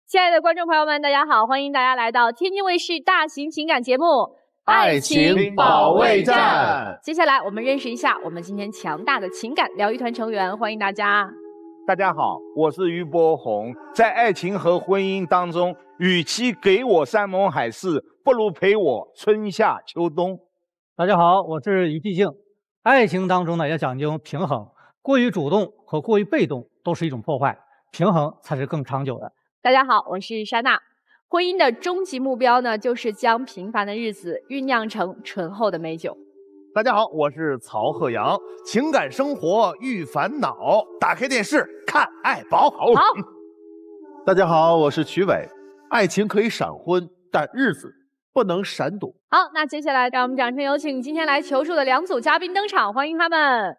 亲爱的观众朋友们，大家好，欢迎大家来到天津卫视大型情感节目《爱情保卫战》。接下来我们认识一下我们今天强大的情感疗愈团成员，欢迎大家。大家好，我是俞伯鸿。在爱情和婚姻当中，与其给我山盟海誓，不如陪我春夏秋冬。大家好，我是于继静。爱情当中呢，要讲究平衡，过于主动和过于被动都是一种破坏，平衡才是更长久的。大家好，我是莎娜。婚姻的终极目标呢，就是将平凡的日子酝酿成醇厚的美酒。大家好，我是曹鹤阳。情感生活遇烦恼，打开电视看爱宝。好，大家好，我是曲伟。爱情可以闪婚，但日子不能闪躲。好，那接下来让我们掌声有请今天来求助的两组嘉宾登场，欢迎他们。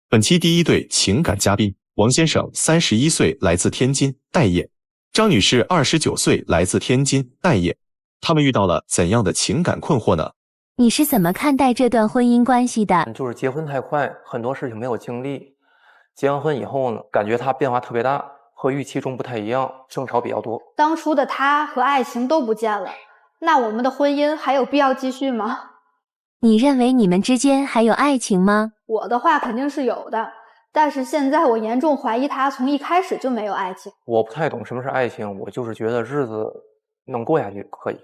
本期第一对情感嘉宾，王先生31岁，来自天津待业；张女士29岁，来自天津待业。他们遇到了怎样的情感困惑呢？你是怎么看待这段婚姻关系的？就是结婚太快，很多事情没有经历。结完婚以后呢，感觉他变化特别大，和预期中不太一样，争吵比较多。当初的他和爱情都不见了，那我们的婚姻还有必要继续吗？你认为你们之间还有爱情吗？我的话肯定是有的，但是现在我严重怀疑他从一开始就没有爱情。我不太懂什么是爱情，我就是觉得日子能过下去可以。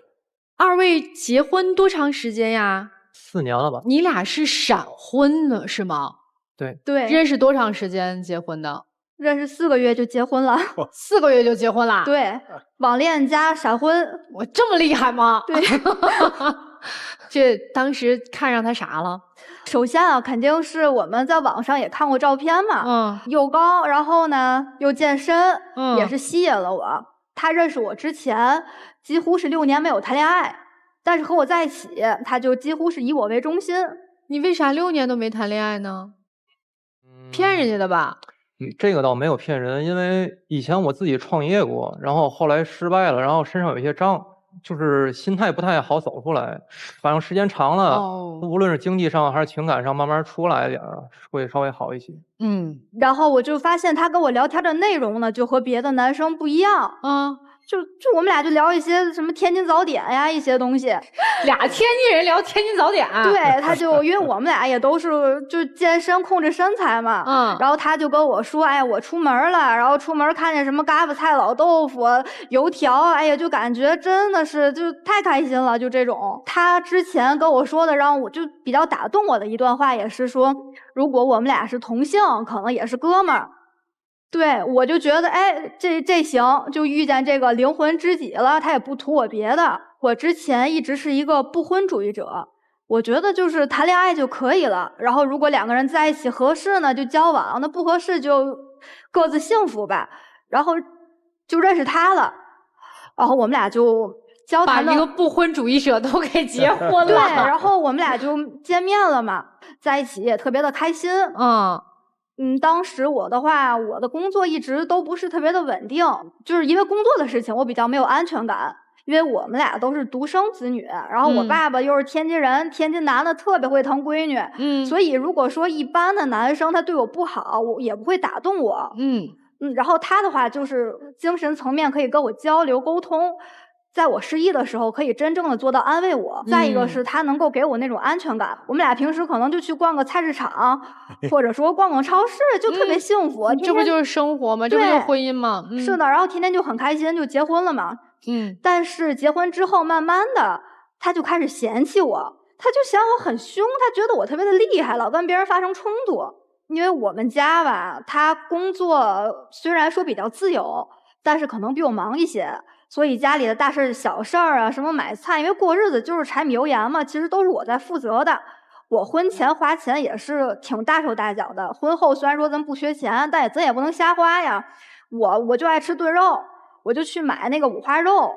二位结婚多长时间呀4年了吧？你俩是闪婚的是吗？对，认识多长时间结婚的？认识4个月就结婚了。4个月就结婚了？对，网恋加闪婚。我这么厉害吗？对。这当时看上他啥了？首先啊，肯定是我们在网上也看过照片嘛，又高，然后呢又健身，也是吸引了我。他认识我之前几乎是6年没有谈恋爱，但是和我在一起，他就几乎是以我为中心。你为啥6年都没谈恋爱呢？骗人家的吧？这个倒没有骗人，因为以前我自己创业过，然后后来失败了，然后身上有一些障，就是心态不太好走出来。反正时间长了，无论是经济上还是情感上，慢慢出来一点会稍微好一些。然后我就发现他跟我聊天的内容呢，就和别的男生不一样。就我们俩就聊一些什么天津早点呀，一些东西。俩天津人聊天津早点。对，他就因为我们俩也都是就健身控制身材嘛，然后他就跟我说，哎，我出门了，然后出门看见什么嘎巴菜、老豆腐、油条，哎呀，就感觉真的是就太开心了，就这种。他之前跟我说的，让我就比较打动我的一段话，也是说，如果我们俩是同性，可能也是哥们儿。对，我就觉得，哎，这行，就遇见这个灵魂知己了。他也不图我别的。我之前一直是一个不婚主义者，我觉得就是谈恋爱就可以了。然后如果2个人在一起合适呢，就交往；那不合适就各自幸福吧。然后就认识他了，然后我们俩就交谈了，把一个不婚主义者都给结婚了。对，然后我们俩就见面了嘛，在一起也特别的开心。当时我的话，我的工作一直都不是特别的稳定，就是因为工作的事情，我比较没有安全感。因为我们俩都是独生子女，然后我爸爸又是天津人，天津男的特别会疼闺女，所以如果说一般的男生他对我不好，我也不会打动我。然后他的话就是精神层面可以跟我交流沟通。在我失意的时候，可以真正的做到安慰我。再一个是他能够给我那种安全感。我们俩平时可能就去逛个菜市场，或者说逛逛超市，就特别幸福。这不就是生活吗？这不就是婚姻吗？是的，然后天天就很开心，就结婚了嘛。但是结婚之后，慢慢的他就开始嫌弃我，他就嫌我很凶，他觉得我特别的厉害，老跟别人发生冲突。因为我们家吧，他工作虽然说比较自由，但是可能比我忙一些。所以家里的大事小事儿啊，什么买菜，因为过日子就是柴米油盐嘛，其实都是我在负责的。我婚前花钱也是挺大手大脚的，婚后虽然说咱不缺钱，但咱也不能瞎花呀。我就爱吃炖肉，我就去买那个五花肉。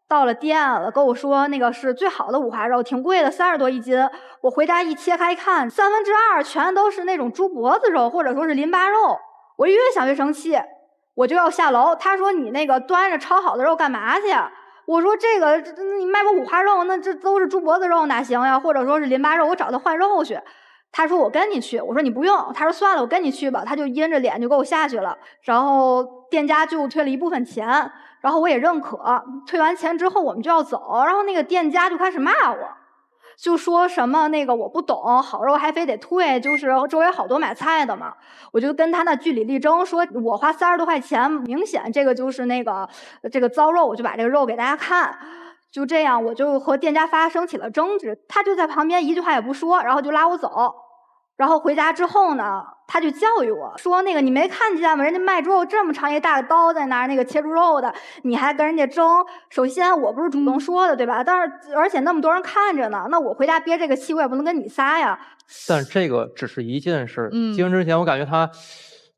到了店了，跟我说那个是最好的五花肉，挺贵的，30多1斤。我回家一切开一看，2/3全都是那种猪脖子肉，或者说是淋巴肉。我越想越生气。我就要下楼，他说你那个端着超好的肉干嘛去？我说这个你卖我五花肉，那这都是猪脖子肉哪行呀？或者说是淋巴肉，我找他换肉去。他说我跟你去，我说你不用，他说算了，我跟你去吧，他就阴着脸就给我下去了，然后店家就退了一部分钱，然后我也认可，退完钱之后我们就要走，然后那个店家就开始骂我，就说什么那个我不懂，好肉还非得退，就是周围好多买菜的嘛，我就跟他那据理力争，说我花30多块钱，明显这个就是这个糟肉，我就把这个肉给大家看。就这样，我就和店家发生起了争执，他就在旁边一句话也不说，然后就拉我走。然后回家之后呢，他就教育我说：“那个你没看见吗？人家卖猪肉这么长一大刀在那儿，那个切猪肉的，你还跟人家争。首先我不是主动说的，对吧？但是而且那么多人看着呢，那我回家憋这个气，我也不能跟你撒呀。”但这个只是一件事。结婚之前我感觉他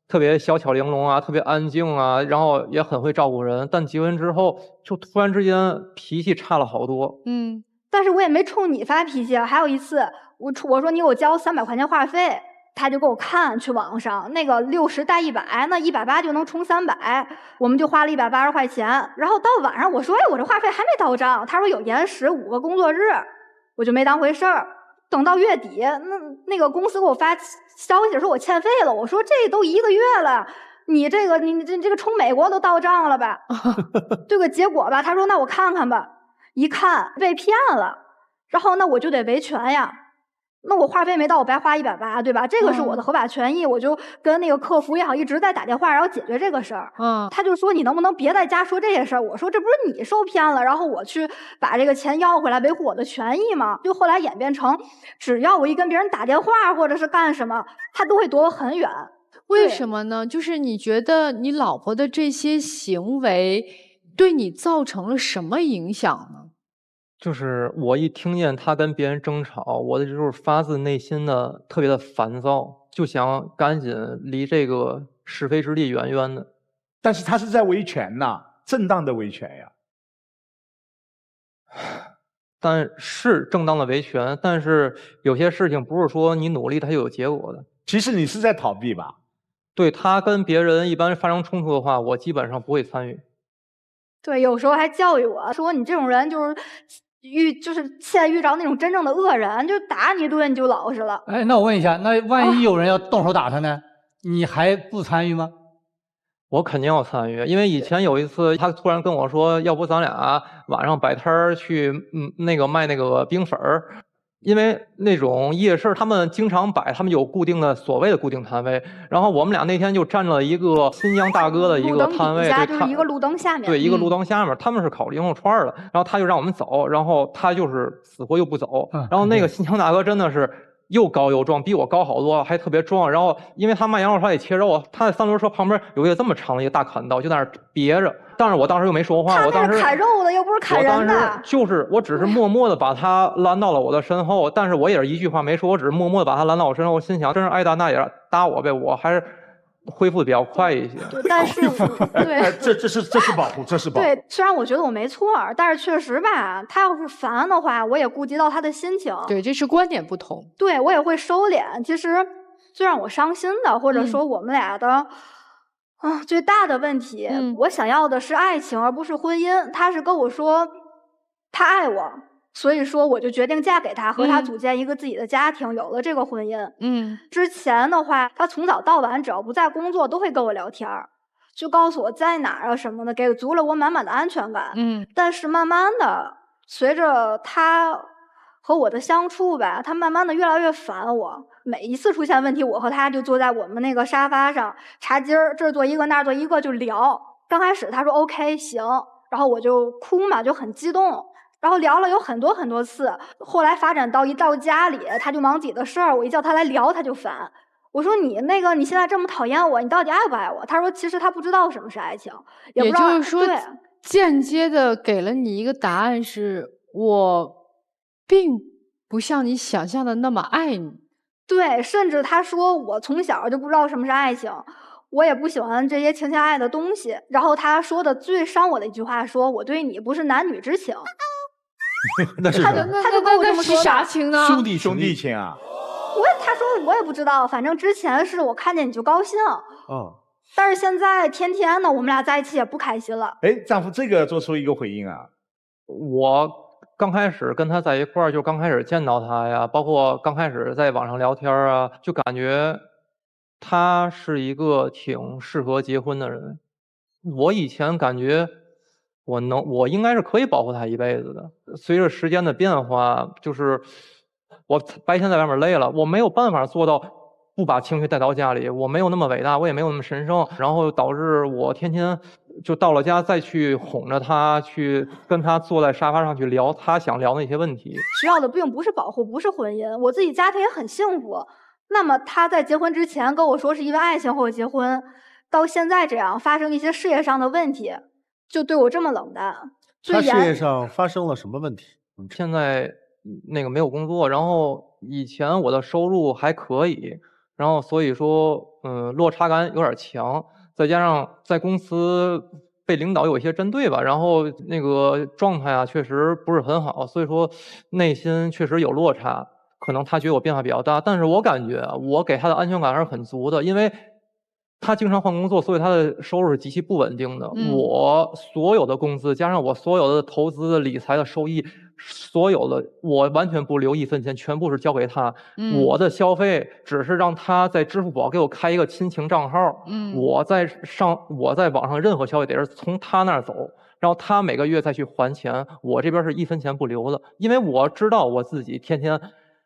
特别小巧玲珑啊，特别安静啊，然后也很会照顾人。但结婚之后，就突然之间脾气差了好多。但是我也没冲你发脾气。还有一次，我说你给我交300块钱话费，他就给我看去网上那个60带100，那180就能充300，我们就花了180块钱。然后到晚上我说，哎，我这话费还没到账，他说有延时5个工作日，我就没当回事儿。等到月底，那个公司给我发消息说我欠费了，我说这都1个月了。你这个充美国都到账了吧？这个结果吧，他说那我看看吧。一看被骗了，然后那我就得维权呀。那我话费没到，我白花180，对吧？这个是我的合法权益，我就跟那个客服也好一直在打电话，然后解决这个事儿。他就说你能不能别在家说这些事儿？我说这不是你受骗了，然后我去把这个钱要回来，维护我的权益吗？就后来演变成，只要我一跟别人打电话或者是干什么，他都会躲我很远。为什么呢？就是你觉得你老婆的这些行为对你造成了什么影响呢？就是我一听见他跟别人争吵，我就是发自内心的特别的烦躁，就想赶紧离这个是非之地远远的。但是他是在维权呐，正当的维权呀。但是正当的维权，但是有些事情不是说你努力它就有结果的。其实你是在逃避吧？对，他跟别人一般发生冲突的话，我基本上不会参与。对，有时候还教育我说你这种人就是现在遇着那种真正的恶人，就打你一顿你就老实了。哎，那我问一下，那万一有人要动手打他呢？你还不参与吗？我肯定要参与，因为以前有一次，他突然跟我说，要不咱俩晚上摆摊儿去，那个卖那个冰粉儿。因为那种夜市，他们经常摆，他们有固定的所谓的固定摊位。然后我们俩那天就站了一个新疆大哥的一个摊位，就是一个路灯下面。对，一个路灯下面，他们是烤羊肉串的。然后他就让我们走，然后他就是死活又不走。然后那个新疆大哥真的是又高又壮，比我高好多，还特别壮。然后因为他卖羊肉串得切肉，他在3轮车旁边有一个这么长的一个大砍刀，就在那儿别着。但是我当时又没说话，我当时砍肉的又不是砍人的，我只是默默的把他拦到了我的身后，但是我也是一句话没说，我只是默默的把他拦到我身后。我心想，真是爱打那也打我呗，我还是恢复的比较快一些。但是对，这是保护，这是保护。对，虽然我觉得我没错，但是确实吧，他要是烦的话，我也顾及到他的心情。对，这是观点不同。对，我也会收敛。其实最让我伤心的，或者说我们俩的。最大的问题，我想要的是爱情，而不是婚姻。他是跟我说，他爱我，所以说我就决定嫁给他，和他组建一个自己的家庭，有了这个婚姻。之前的话，他从早到晚，只要不在工作，都会跟我聊天，就告诉我在哪儿啊什么的，给足了我满满的安全感。但是慢慢的，随着他和我的相处吧，他慢慢的越来越烦我。每一次出现问题，我和他就坐在我们那个沙发上，茶几儿这儿坐一个那儿坐一个就聊。刚开始他说 OK 行，然后我就哭嘛，就很激动，然后聊了有很多很多次。后来发展到一到家里，他就忙自己的事儿，我一叫他来聊他就烦。我说你现在这么讨厌我，你到底爱不爱我？他说其实他不知道什么是爱情，也不知道。也就是说，间接的给了你一个答案是，我并不像你想象的那么爱你。对，甚至他说我从小就不知道什么是爱情，我也不喜欢这些情情爱爱的东西。然后他说的最伤我的一句话说，我对你不是男女之情。那是他就跟我这么说的。啥情呢？兄弟情啊！他说我也不知道，反正之前是我看见你就高兴。但是现在天呢，我们俩在一起也不开心了。哎，丈夫这个做出一个回应啊。我刚开始跟他在一块儿，就刚开始见到他呀，包括刚开始在网上聊天啊，就感觉他是一个挺适合结婚的人。我以前感觉我应该是可以保护他一辈子的。随着时间的变化，就是我白天在外面累了，我没有办法做到不把情绪带到家里，我没有那么伟大，我也没有那么神圣，然后导致我天天就到了家再去哄着他，去跟他坐在沙发上去聊他想聊的一些问题。需要的并不是保护，不是婚姻，我自己家庭也很幸福。那么他在结婚之前跟我说是因为爱情或者结婚，到现在这样发生一些事业上的问题，就对我这么冷淡。他事业上发生了什么问题？现在那个没有工作，然后以前我的收入还可以，然后所以说落差感有点强，再加上在公司被领导有一些针对吧，然后那个状态啊确实不是很好，所以说内心确实有落差。可能他觉得我变化比较大，但是我感觉我给他的安全感还是很足的，因为他经常换工作，所以他的收入是极其不稳定的。我所有的工资加上我所有的投资理财的收益，所有的我完全不留1分钱，全部是交给他。我的消费只是让他在支付宝给我开一个亲情账号。我在网上任何消费得是从他那儿走，然后他每个月再去还钱，我这边是1分钱不留的，因为我知道我自己天天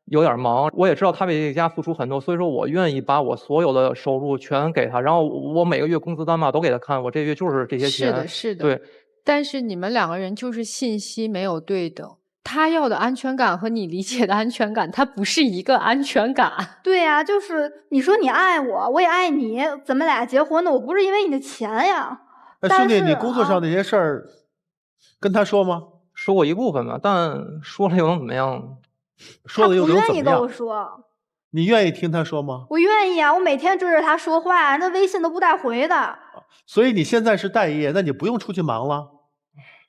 有点忙，我也知道他为这个家付出很多，所以说我愿意把我所有的收入全给他，然后我每个月工资单嘛都给他看，我这月就是这些钱。是的，是的。对。但是你们2个人就是信息没有对等，他要的安全感和你理解的安全感，它不是一个安全感。对呀，就是你说你爱我，我也爱你，咱们俩结婚的，我不是因为你的钱呀。兄弟，你工作上那些事儿跟他说吗？说过一部分吧，但说了又能怎么样？说了又能怎么样？他不愿意跟我说。你愿意听他说吗？我愿意啊，我每天追着他说话，那微信都不带回的。所以你现在是待业，那你不用出去忙了。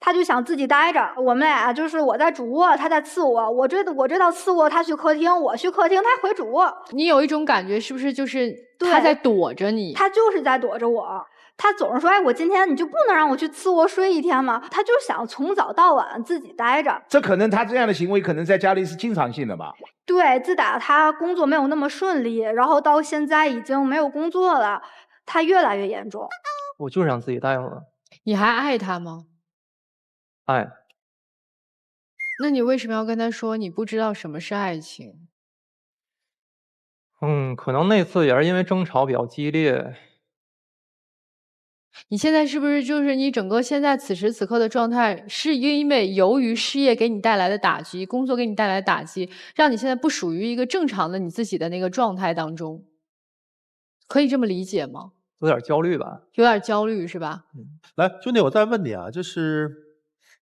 他就想自己待着，我们俩就是我在主卧，他在次卧，我这到次卧，他去客厅，我去客厅，他回主卧。你有一种感觉，是不是就是他在躲着你？他就是在躲着我。他总是说：“哎，我今天你就不能让我去次卧睡一天吗？”他就想从早到晚自己待着。这可能他这样的行为，可能在家里是经常性的吧？对，自打他工作没有那么顺利，然后到现在已经没有工作了，他越来越严重。我就是想自己待会儿。你还爱他吗？爱。那你为什么要跟他说你不知道什么是爱情？可能那次也是因为争吵比较激烈。你现在是不是就是你整个现在此时此刻的状态，是因为由于事业给你带来的打击，工作给你带来的打击，让你现在不属于一个正常的你自己的那个状态当中，可以这么理解吗？有点焦虑吧。有点焦虑是吧？来，兄弟，我再问你啊，就是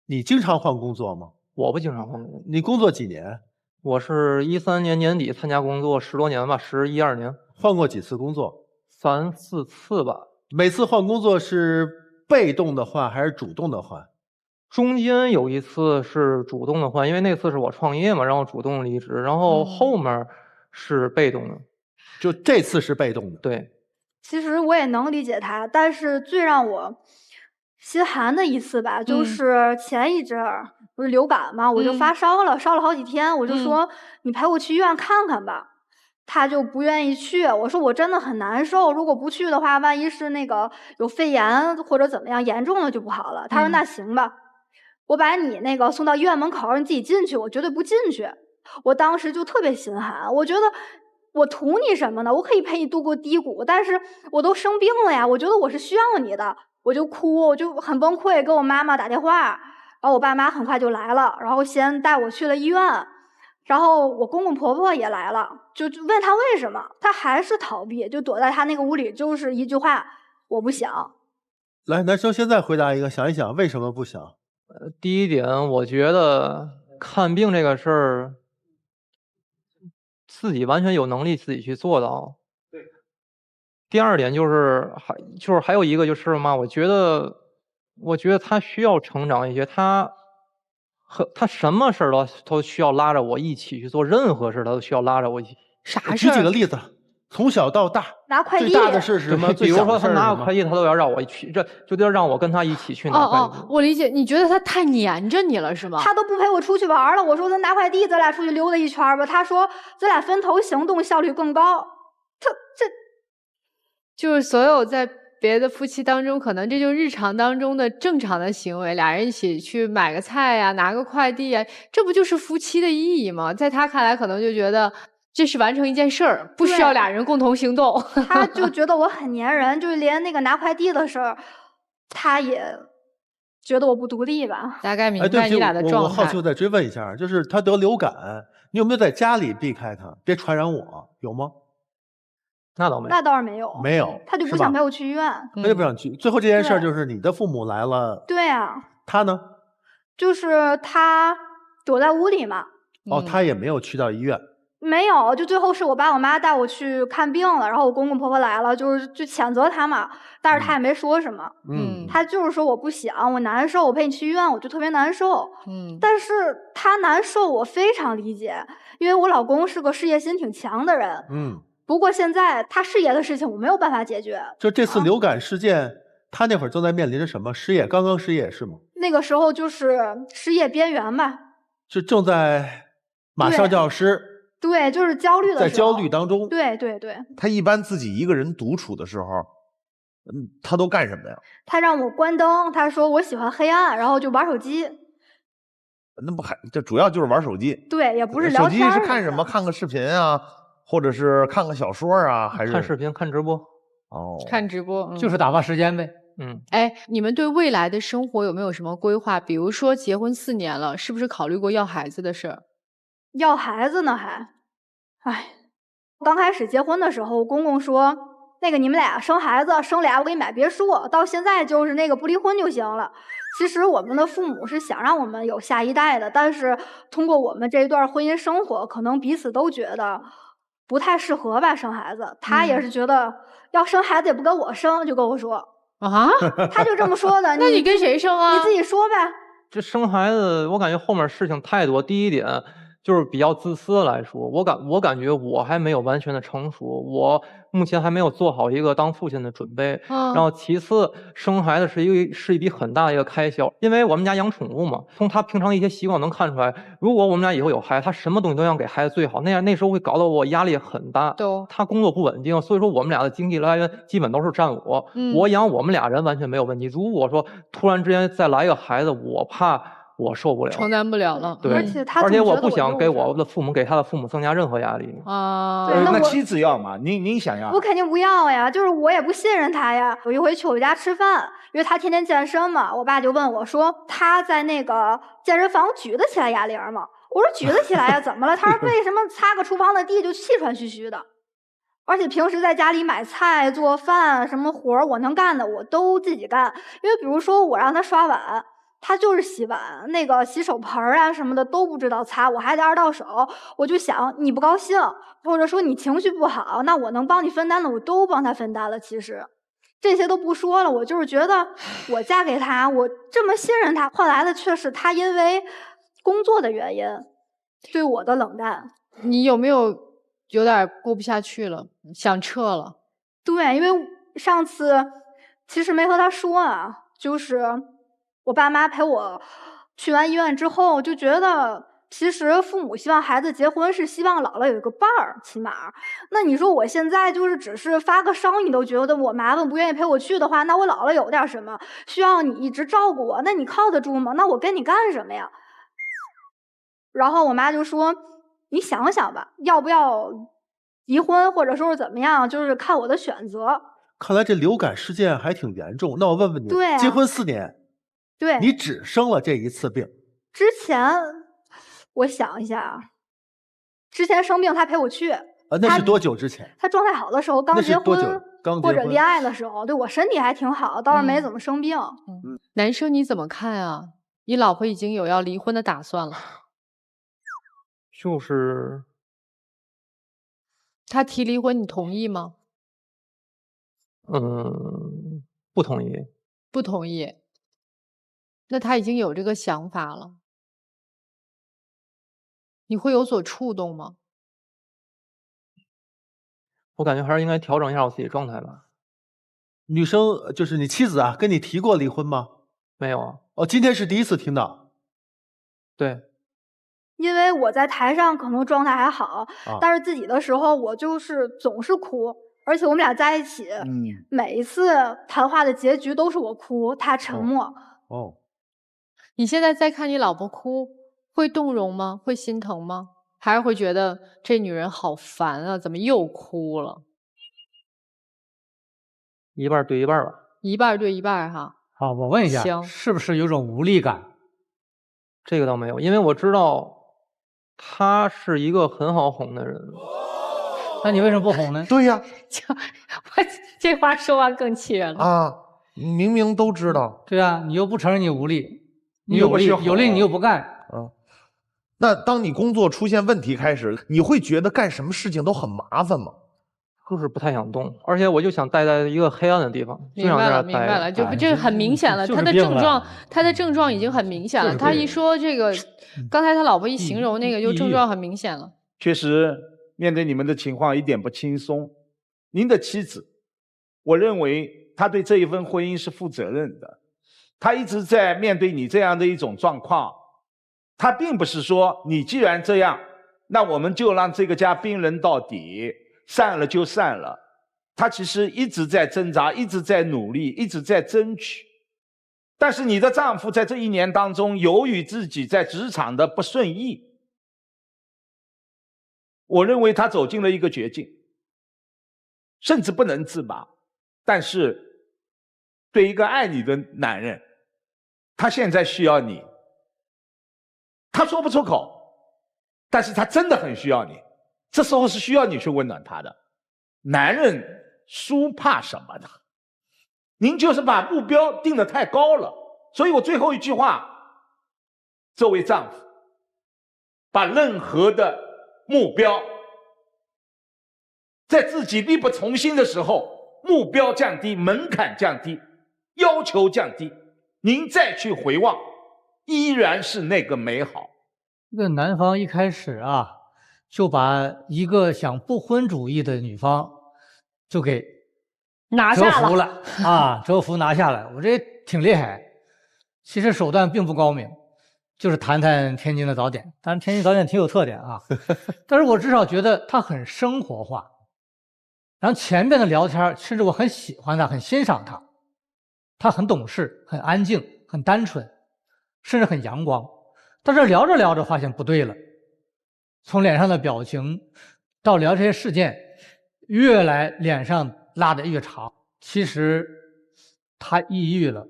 你经常换工作吗？我不经常换工作。你工作几年？我是13年年底参加工作10多年吧，11、12年。换过几次工作？3、4次吧。每次换工作是被动的换还是主动的换？中间有一次是主动的换，因为那次是我创业嘛，然后主动离职，然后后面是被动的。就这次是被动的。对。其实我也能理解他，但是最让我心寒的一次吧，就是前一阵儿不是流感嘛，我就发烧了，烧了好几天，我就说你陪我去医院看看吧。他就不愿意去，我说我真的很难受，如果不去的话，万一是那个有肺炎或者怎么样严重了就不好了。他说那行吧，我把你那个送到医院门口，你自己进去，我绝对不进去。我当时就特别心寒，我觉得我图你什么呢？我可以陪你度过低谷，但是我都生病了呀，我觉得我是需要你的，我就哭，我就很崩溃，给我妈妈打电话，然后我爸妈很快就来了，然后先带我去了医院。然后我公公婆婆也来了，就问他为什么，他还是逃避，就躲在他那个屋里，就是一句话，我不想。来，男生现在回答一个，想一想为什么不想。第一点，我觉得看病这个事儿，自己完全有能力自己去做到。对。第二点就是还有一个就是嘛，我觉得他需要成长一些，他什么事儿都需要拉着我一起去做，任何事他都需要拉着我一起。啥事儿？举几个例子。从小到大拿快递最大的事是什么？比如说他拿个个快递，他都要让我去，这就得让我跟他一起去拿快递。我理解，你觉得他太黏着你了是吗？他都不陪我出去玩了。我说咱拿快递，咱俩出去溜达一圈吧。他说咱俩分头行动，效率更高。就是所有在别的夫妻当中，可能这就是日常当中的正常的行为，俩人一起去买个菜呀，拿个快递呀，这不就是夫妻的意义吗？在他看来，可能就觉得这是完成一件事儿，不需要俩人共同行动。他就觉得我很粘人，就是连那个拿快递的事儿，他也觉得我不独立吧。大概明白你俩的状态。我好奇，我再追问一下，就是他得流感，你有没有在家里避开他，别传染我？有吗？那倒没有，那倒是没有，没有，他就不想陪我去医院，他就不想去。最后这件事就是你的父母来了，对啊，他呢？就是他躲在屋里嘛。哦，他也没有去到医院。没有，就最后是我爸我妈带我去看病了，然后我公公婆婆来了，就谴责他嘛，但是他也没说什么，他就是说我不想，我难受，我陪你去医院，我就特别难受，但是他难受我非常理解，因为我老公是个事业心挺强的人，不过现在他事业的事情我没有办法解决。就这次流感事件，他那会儿正在面临着什么？失业，刚刚失业是吗？那个时候就是失业边缘吧，就正在马上就要失。对，就是焦虑的时候，在焦虑当中。对对对。他一般自己一个人独处的时候，他都干什么呀？他让我关灯，他说我喜欢黑暗，然后就玩手机。那不还这主要就是玩手机？对，也不是聊天。手机是看什么？看个视频啊，或者是看个小说啊，还是看视频、看直播？哦，看直播，就是打发时间呗。哎，你们对未来的生活有没有什么规划？比如说结婚4年了，是不是考虑过要孩子的事儿？要孩子呢还，刚开始结婚的时候，公公说那个你们俩生孩子，生俩我给你买别墅，到现在就是那个不离婚就行了。其实我们的父母是想让我们有下一代的，但是通过我们这一段婚姻生活，可能彼此都觉得不太适合吧生孩子。他也是觉得要生孩子也不跟我生，就跟我说啊，他就这么说的。那你跟谁生啊？你自己说呗。这生孩子，我感觉后面事情太多。第一点就是比较自私来说，我感觉我还没有完全的成熟，我目前还没有做好一个当父亲的准备。然后其次，生孩子是一笔很大的一个开销，因为我们家养宠物嘛，从他平常一些习惯能看出来，如果我们家以后有孩子，他什么东西都想给孩子最好，那时候会搞得我压力很大。他工作不稳定，所以说我们俩的经济来源基本都是占我，我养我们俩人完全没有问题。如果说突然之间再来一个孩子，我怕我受不了，承担不了了。对，而且我不想给我的父母给他的父母增加任何压力啊。那妻子要吗？您想要？我肯定不要呀，就是我也不信任他呀。有一回去我家吃饭，因为他天天健身嘛，我爸就问我说他在那个健身房举得起来哑铃吗？我说举得起来呀，怎么了？他说为什么擦个厨房的地就气喘吁吁的？而且平时在家里买菜做饭什么活我能干的我都自己干，因为比如说我让他刷碗，他就是洗碗，那个洗手盆啊什么的都不知道擦，我还得2到手。我就想你不高兴，或者说你情绪不好，那我能帮你分担的我都帮他分担了。其实这些都不说了，我就是觉得我嫁给他，我这么信任他，换来的却是他因为工作的原因对我的冷淡。你有没有点过不下去了，想撤了？对，因为上次其实没和他说啊，就是我爸妈陪我去完医院之后，就觉得其实父母希望孩子结婚是希望姥姥有一个伴儿，起码。那你说我现在就是只是发个烧，你都觉得我麻烦不愿意陪我去的话，那我姥姥有点什么需要你一直照顾我，那你靠得住吗？那我跟你干什么呀？然后我妈就说你想想吧，要不要离婚，或者说是怎么样，就是看我的选择。看来这流感事件还挺严重。那我问问你，对结婚4年，对，你只生了这一次病？之前我想一下啊，之前生病他陪我去。那是多久之前？他状态好的时候，刚结婚或者恋爱的时候，对我身体还挺好，倒是没怎么生病。男生你怎么看啊？你老婆已经有要离婚的打算了。就是他提离婚，你同意吗？不同意。不同意。那他已经有这个想法了，你会有所触动吗？我感觉还是应该调整一下我自己状态吧。女生就是你妻子啊，跟你提过离婚吗？没有啊。哦，今天是第一次听到。对。因为我在台上可能状态还好，啊、但是自己的时候我就是总是哭，而且我们俩在一起，每一次谈话的结局都是我哭，他沉默。哦，你现在再看你老婆哭，会动容吗？会心疼吗？还是会觉得这女人好烦啊，怎么又哭了？一半对一半吧。一半对一半哈。好，我问一下，行，是不是有种无力感？这个倒没有，因为我知道他是一个很好哄的人。那你为什么不哄呢？对呀，我这话说完更气人了啊！明明都知道。对啊，你又不承认你无力，你有力你又不干。那当你工作出现问题开始，你会觉得干什么事情都很麻烦吗？就是不太想动，而且我就想待在一个黑暗的地方，就想在这儿待着。明白了，这很明显了，他的症状已经很明显了。他一说这个，刚才他老婆一形容那个，就症状很明显了。确实，面对你们的情况一点不轻松。您的妻子，我认为她对这一份婚姻是负责任的，她一直在面对你这样的一种状况，她并不是说你既然这样，那我们就让这个家冰冷到底。散了就散了，她其实一直在挣扎，一直在努力，一直在争取。但是你的丈夫在这1年当中，由于自己在职场的不顺意，我认为他走进了一个绝境，甚至不能自拔。但是对一个爱你的男人，他现在需要你，他说不出口，但是他真的很需要你。这时候是需要你去温暖他的。男人输怕什么呢？您就是把目标定得太高了。所以我最后一句话，这位丈夫，把任何的目标，在自己力不从心的时候，目标降低，门槛降低，要求降低，您再去回望，依然是那个美好。这个男方一开始啊，就把一个想不婚主义的女方就给折服了啊，折服拿下来，我这挺厉害。其实手段并不高明，就是谈谈天津的早点，当然天津早点挺有特点啊，但是我至少觉得他很生活化。然后前面的聊天，甚至我很喜欢他，很欣赏他，他很懂事，很安静，很单纯，甚至很阳光。但是聊着聊着发现不对了。从脸上的表情到聊这些事件，越来脸上拉得越长。其实他抑郁了。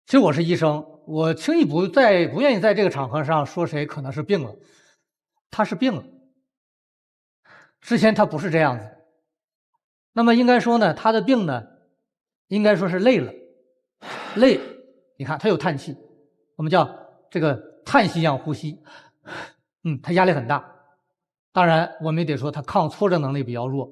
其实我是医生，我轻易不愿意在这个场合上说谁可能是病了。他是病了，之前他不是这样子。那么应该说呢，他的病呢，应该说是累了，累。你看他有叹气，我们叫这个叹息样呼吸。他压力很大，当然我们也得说他抗挫折能力比较弱。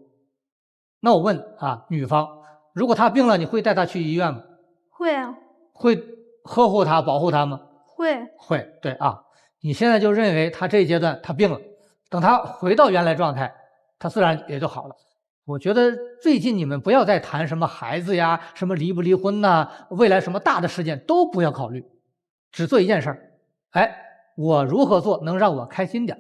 那我问啊，女方，如果他病了，你会带他去医院吗？会啊。会呵护他、保护他吗？会，对啊。你现在就认为他这一阶段他病了，等他回到原来状态，他自然也就好了。我觉得最近你们不要再谈什么孩子呀、什么离不离婚呐、未来什么大的事件都不要考虑，只做一件事儿。我如何做能让我开心点？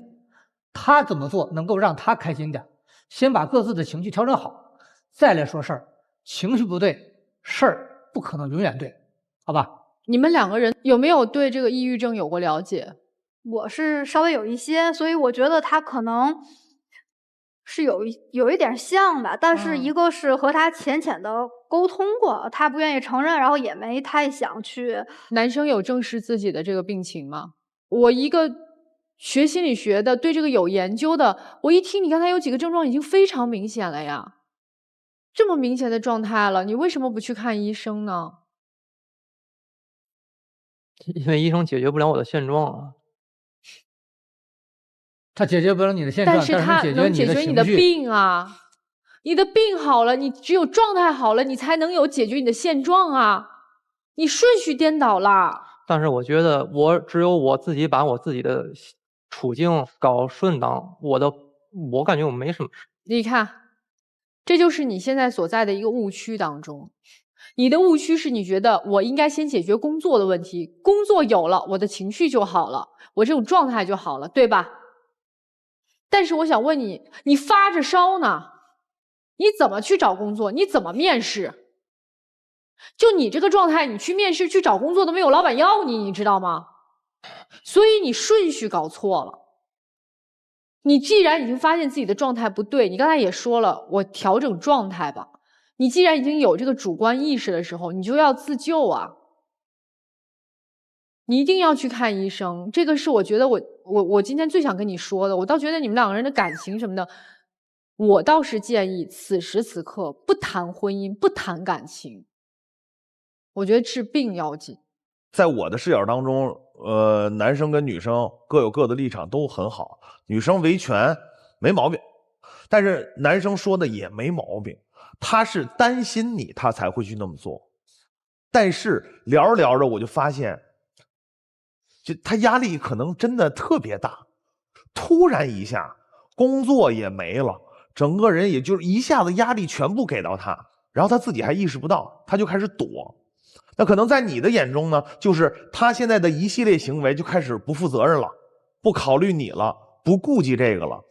他怎么做能够让他开心点？先把各自的情绪调整好，再来说事儿。情绪不对，事儿不可能永远对，好吧？你们2个人有没有对这个抑郁症有过了解？我是稍微有一些，所以我觉得他可能是有一点像吧，但是一个是和他浅浅的沟通过，他不愿意承认，然后也没太想去。男生有正视自己的这个病情吗？我一个学心理学的，对这个有研究的，我一听你刚才有几个症状已经非常明显了呀，这么明显的状态了，你为什么不去看医生呢？因为医生解决不了我的现状啊。他解决不了你的现状，但是他能解决你的病啊！你的病好了，你只有状态好了，你才能有解决你的现状啊！你顺序颠倒了。但是我觉得，只有我自己把我自己的处境搞顺当，我感觉我没什么事。你看，这就是你现在所在的一个误区当中。你的误区是你觉得我应该先解决工作的问题，工作有了，我的情绪就好了，我这种状态就好了，对吧？但是我想问你，你发着烧呢，你怎么去找工作？你怎么面试？就你这个状态，你去面试去找工作都没有老板要你，你知道吗？所以你顺序搞错了。你既然已经发现自己的状态不对，你刚才也说了，我调整状态吧。你既然已经有这个主观意识的时候，你就要自救啊！你一定要去看医生，这个是我觉得我今天最想跟你说的。我倒觉得你们两个人的感情什么的，我倒是建议此时此刻不谈婚姻，不谈感情。我觉得治病要紧。在我的视角当中，男生跟女生各有各的立场都很好，女生维权没毛病，但是男生说的也没毛病。他是担心你，他才会去那么做。但是聊着聊着，我就发现，就他压力可能真的特别大，突然一下工作也没了，整个人也就是一下子压力全部给到他，然后他自己还意识不到，他就开始躲。那可能在你的眼中呢，就是他现在的一系列行为就开始不负责任了，不考虑你了，不顾及这个了。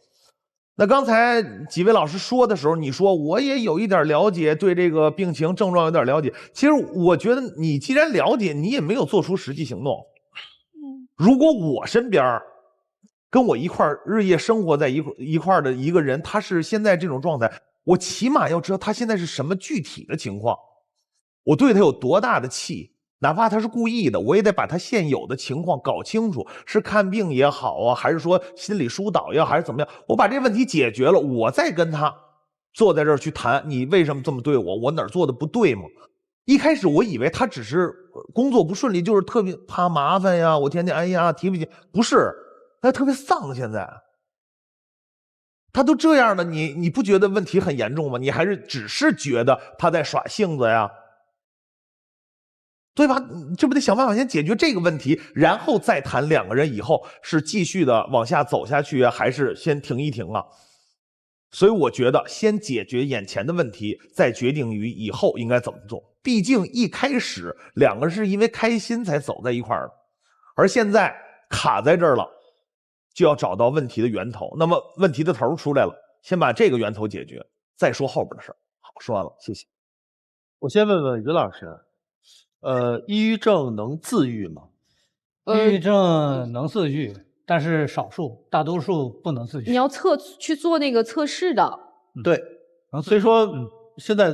那刚才几位老师说的时候，你说我也有一点了解，对这个病情症状有点了解。其实我觉得你既然了解，你也没有做出实际行动。如果我身边跟我一块日夜生活在一块的一个人，他是现在这种状态，我起码要知道他现在是什么具体的情况，我对他有多大的气。哪怕他是故意的，我也得把他现有的情况搞清楚，是看病也好啊，还是说心理疏导也好，还是怎么样，我把这问题解决了，我再跟他坐在这儿去谈，你为什么这么对我，我哪儿做的不对吗？一开始我以为他只是工作不顺利，就是特别怕麻烦呀，我天天哎呀提不起，不是，他特别丧。现在他都这样了，你不觉得问题很严重吗？你还是只是觉得他在耍性子呀？对吧？这不得想办法先解决这个问题，然后再谈两个人以后是继续的往下走下去啊，还是先停一停啊？所以我觉得先解决眼前的问题，再决定于以后应该怎么做。毕竟一开始两个人是因为开心才走在一块儿的，而现在卡在这儿了，就要找到问题的源头。那么问题的头出来了，先把这个源头解决，再说后边的事儿。好，说完了，谢谢。我先问问于老师。抑郁症能自愈吗？抑郁症能自愈，但是少数，大多数不能自愈。你要去做那个测试的。对，所以说现在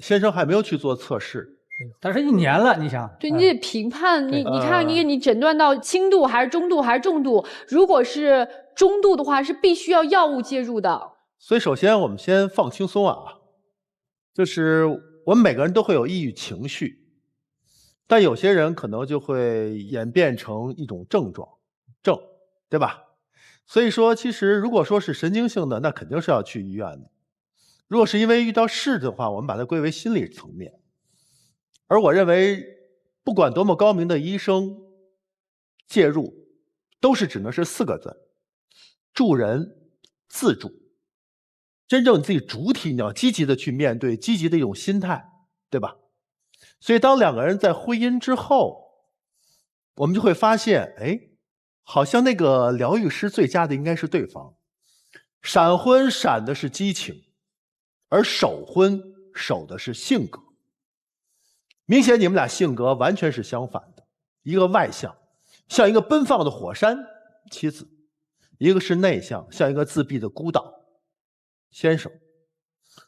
先生还没有去做测试，但是1年了，你想？对，你得评判，你看你诊断到轻度还是中度还是重度？如果是中度的话，是必须要药物介入的。所以首先我们先放轻松啊，就是我们每个人都会有抑郁情绪。但有些人可能就会演变成一种症，对吧？所以说，其实如果说是神经性的，那肯定是要去医院的。如果是因为遇到事的话，我们把它归为心理层面。而我认为，不管多么高明的医生介入，都是只能是4个字：助人自助。真正你自己主体，你要积极的去面对，积极的一种心态，对吧？所以当两个人在婚姻之后，我们就会发现，哎，好像那个疗愈师最佳的应该是对方。闪婚闪的是激情，而守婚守的是性格。明显你们俩性格完全是相反的，一个外向，像一个奔放的火山妻子，一个是内向，像一个自闭的孤岛先生。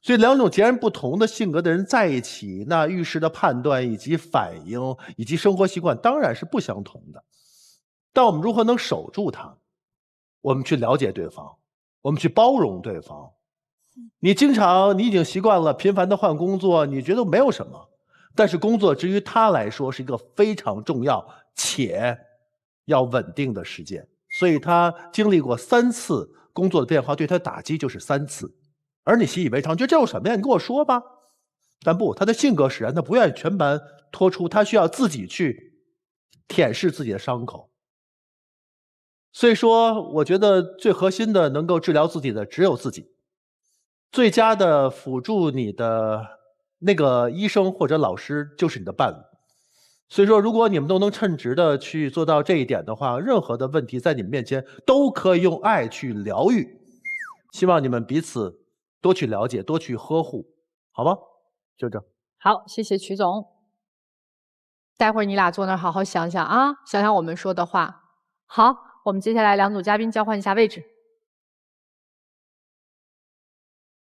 所以两种截然不同的性格的人在一起，那遇事的判断以及反应以及生活习惯当然是不相同的。但我们如何能守住它？我们去了解对方，我们去包容对方。你已经习惯了频繁的换工作，你觉得没有什么，但是工作之于他来说是一个非常重要且要稳定的时间。所以他经历过3次工作的变化，对他打击就是3次。而你习以为常，觉得这有什么呀？你跟我说吧。但不，他的性格使然，他不愿意全盘托出，他需要自己去舔舐自己的伤口。所以说，我觉得最核心的能够治疗自己的只有自己。最佳的辅助你的那个医生或者老师就是你的伴侣。所以说，如果你们都能称职的去做到这一点的话，任何的问题在你们面前都可以用爱去疗愈。希望你们彼此多去了解，多去呵护，好吗？就这。好，谢谢曲总。待会儿你俩坐那儿好好想想啊，想想我们说的话。好，我们接下来两组嘉宾交换一下位置。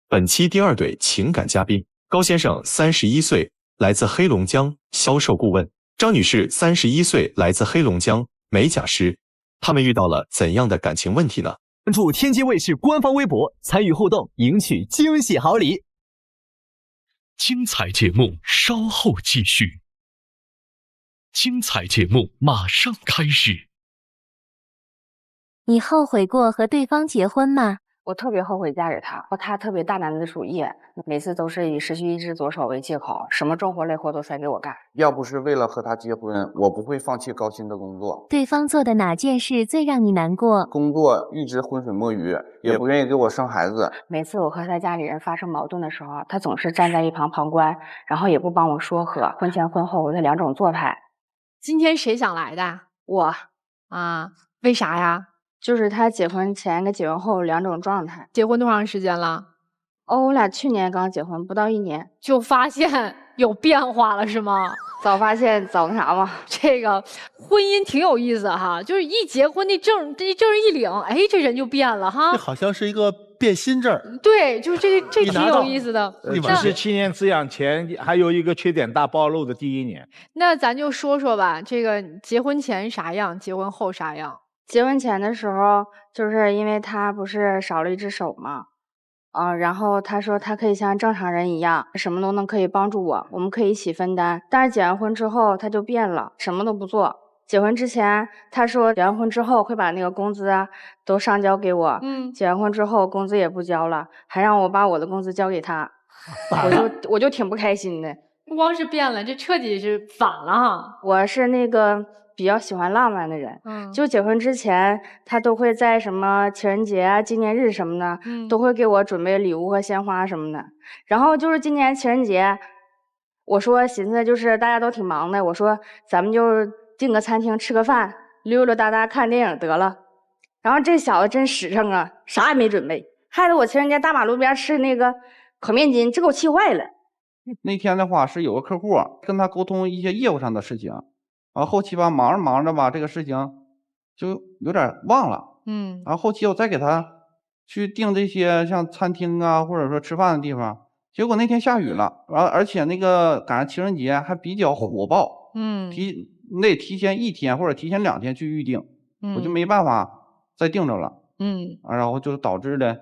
本期第二对情感嘉宾，高先生31岁，来自黑龙江，销售顾问；张女士31岁，来自黑龙江，美甲师。他们遇到了怎样的感情问题呢？关注天津卫视官方微博，参与互动，赢取惊喜好礼。精彩节目稍后继续。精彩节目马上开始。你后悔过和对方结婚吗？我特别后悔嫁给他，他特别大男子主义，每次都是以失去一只左手为借口，什么重活累活都甩给我干。要不是为了和他结婚，我不会放弃高薪的工作。对方做的哪件事最让你难过？工作一直浑水摸鱼，也不愿意给我生孩子。每次我和他家里人发生矛盾的时候，他总是站在一旁旁观，然后也不帮我说和。婚前婚后的两种做派。今天谁想来的？我啊，为啥呀？就是他结婚前跟结婚后两种状态。结婚多长时间了？哦，我俩去年刚结婚，不到1年就发现有变化了是吗？早发现早那啥嘛。这个婚姻挺有意思哈，就是一结婚那证一领，哎，这人就变了哈。这好像是一个变心证。对，就是这挺有意思的。这是7年滋养前还有一个缺点大暴露的第1年。那咱就说说吧，这个结婚前啥样，结婚后啥样？结婚前的时候，就是因为他不是少了一只手嘛，然后他说他可以像正常人一样，什么都能可以帮助我，我们可以一起分担。但是结完婚之后他就变了，什么都不做。结婚之前他说结完婚之后会把那个工资啊都上交给我，结完婚之后工资也不交了，还让我把我的工资交给他，我就挺不开心的。不光是变了，这彻底是反了哈。我是那个比较喜欢浪漫的人，就结婚之前，他都会在什么情人节啊、纪念日什么的，都会给我准备礼物和鲜花什么的。然后就是今年情人节，我说寻思就是大家都挺忙的，我说咱们就订个餐厅吃个饭，溜溜达达看电影得了。然后这小子真实诚啊，啥也没准备，害得我情人节大马路边吃那个烤面筋，这给我气坏了。那天的话是有个客户跟他沟通一些业务上的事情，然后后期吧忙着忙着吧这个事情就有点忘了，然后后期我再给他去订这些像餐厅啊或者说吃饭的地方，结果那天下雨了，而且那个赶上情人节还比较火爆，你得提前1天或者提前2天去预定，我就没办法再订着了，然后就导致的